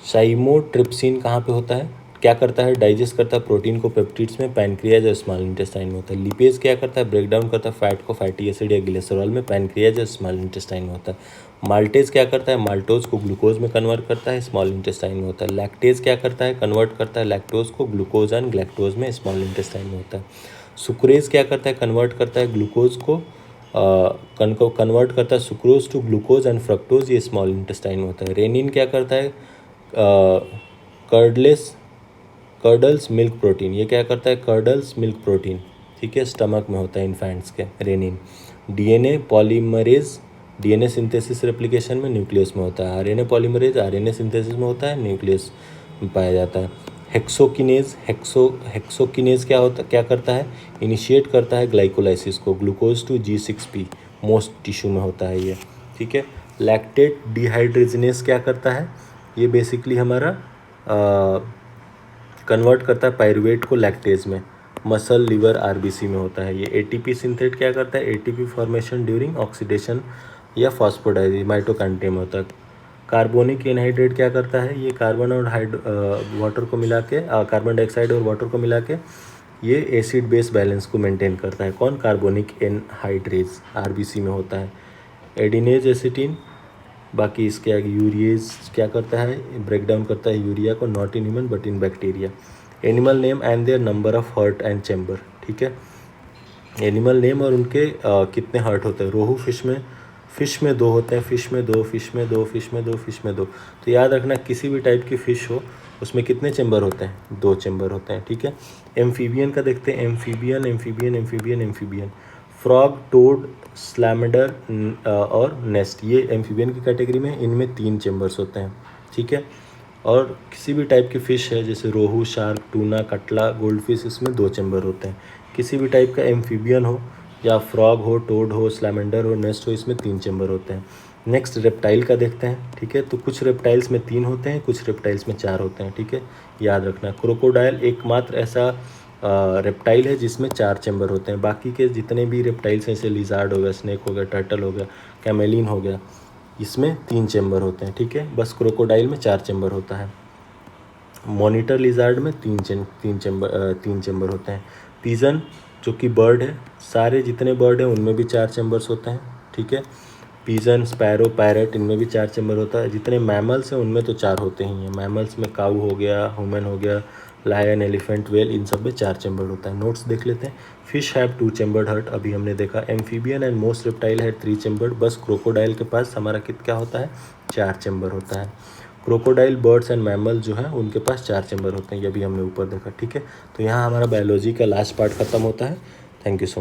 चाइमोट्रिप्सिन कहाँ पे होता है? क्या करता है? डाइजेस्ट करता है प्रोटीन को पेप्टिड्स में, पैनक्रियाज और स्मॉल इंटेस्टाइन में होता है। लिपेज क्या करता है? ब्रेक डाउन करता है फैट को फैटी एसिड या ग्लिसरॉल में, पैनक्रियाज और स्मॉल इंटेस्टाइन में होता है। माल्टेज क्या करता है? माल्टोज को ग्लूकोज में कन्वर्ट करता है, स्मॉल इंटेस्टाइन में होता है। लैक्टेज क्या करता है? कन्वर्ट करता है लैक्टोज को ग्लूकोज एंड ग्लैक्टोज में, स्मॉल इंटेस्टाइन में होता है। सुक्रेज क्या करता है? कन्वर्ट करता है ग्लूकोज को कन्वर्ट करता है sucrose to glucose and fructose, ये स्मॉल इंटेस्टाइन में होता है। रेनिन क्या करता है? कर्डल्स मिल्क प्रोटीन, ये क्या करता है? कर्डल्स मिल्क प्रोटीन, ठीक है, स्टमक में होता है इन्फेंट्स के। Rennin. DNA polymerase, DNA synthesis replication में न्यूक्लियस में होता है। आरएनए पॉलीमरेज आरएनए सिंथेसिस में होता है, न्यूक्लियस में पाया जाता है। हेक्सोकिनेज, हेक्सोकिनेज क्या करता है? इनिशिएट करता है ग्लाइकोलाइसिस को। Glucose to G6P, most tissue में होता है ये, ठीक है। लैक्टेट डिहाइड्रोजनेस क्या करता है? ये बेसिकली हमारा कन्वर्ट करता है पायरुवेट को लैक्टेज में। मसल, लिवर, आरबीसी में होता है ये। एटीपी सिंथेट क्या करता है? एटीपी फॉर्मेशन ड्यूरिंग ऑक्सीडेशन या फॉस्फोडाइजेशन, माइटोकॉन्ड्रिया में होता है। कार्बोनिक एनहाइड्रेट क्या करता है? ये कार्बन और वाटर को मिला के, कार्बन डाइऑक्साइड और वाटर को मिला के ये एसिड बेस बैलेंस को मेंटेन करता है। कौन? कार्बोनिक एनहाइड्रेज, आरबीसी में होता है। एडिनेज एसिटिन, बाकी इसके आगे यूरिएज क्या करता है? ब्रेक डाउन करता है यूरिया को, not in human but in bacteria. Animal name and their number of heart and chamber, ठीक है। एनिमल नेम और उनके कितने हार्ट होते हैं। रोहू फिश में 2 होते हैं, फिश में 2, फिश में 2, फिश में 2, फिश में 2। तो याद रखना, किसी भी टाइप की फ़िश हो उसमें कितने चैम्बर होते हैं? 2 चैम्बर होते हैं, ठीक है। एम्फीबियन का देखते हैं। एम्फीबियन, फ्रॉग, टोड, स्लैमेडर और नेस्ट, ये एम्फीबियन की कैटेगरी में। इनमें 3 चैम्बर्स होते हैं, ठीक है। और किसी भी टाइप की फ़िश है जैसे रोहू, शार्क, टूना, कटला, गोल्ड फिश, इसमें 2 चैम्बर होते हैं। किसी भी टाइप का एम्फीबियन हो या फ्रॉग हो, टोड हो, स्लैमेंडर हो, नेस्ट हो, इसमें 3 चैम्बर होते हैं। नेक्स्ट रेप्टाइल का देखते हैं, ठीक है। तो कुछ रेप्टाइल्स में 3 होते हैं, कुछ रेप्टाइल्स में 4 होते हैं, ठीक है, याद रखना। क्रोकोडाइल एकमात्र ऐसा रेप्टाइल है जिसमें 4 चैम्बर होते हैं। बाकी के जितने भी रेप्टाइल्स हैं, जैसे लिजार्ड हो गया, स्नेक हो गया, टर्टल हो गया, कैमेलिन हो गया, इसमें 3 चैम्बर होते हैं, ठीक है। बस क्रोकोडाइल में 4 चैम्बर होता है। मॉनिटर लिजार्ड में 3 चैम्बर होते हैं। पिजन जो कि बर्ड है, सारे जितने बर्ड हैं उनमें भी 4 चैम्बर्स होते हैं, ठीक है। पिजन, स्पैरो, पैरट, इनमें भी 4 चैम्बर होता है। जितने मैमल्स हैं उनमें तो 4 होते ही हैं। मैमल्स में काऊ हो गया, ह्यूमन हो गया, लायन, एलिफेंट, व्हेल, इन सब में 4 चैम्बर होता है। नोट्स देख लेते हैं। फिश हैव 2 चैम्बर्ड हार्ट, अभी हमने देखा। Amphibian and most reptile have 3 chambered, बस क्रोकोडाइल के पास हमारा क्या होता है, 4 चैम्बर होता है। क्रोकोडाइल, बर्ड्स एंड मैमल जो है उनके पास 4 चैम्बर होते हैं, ये भी हमने ऊपर देखा, ठीक है। तो यहाँ हमारा बायोलॉजी का लास्ट पार्ट खत्म होता है। Thank you so much.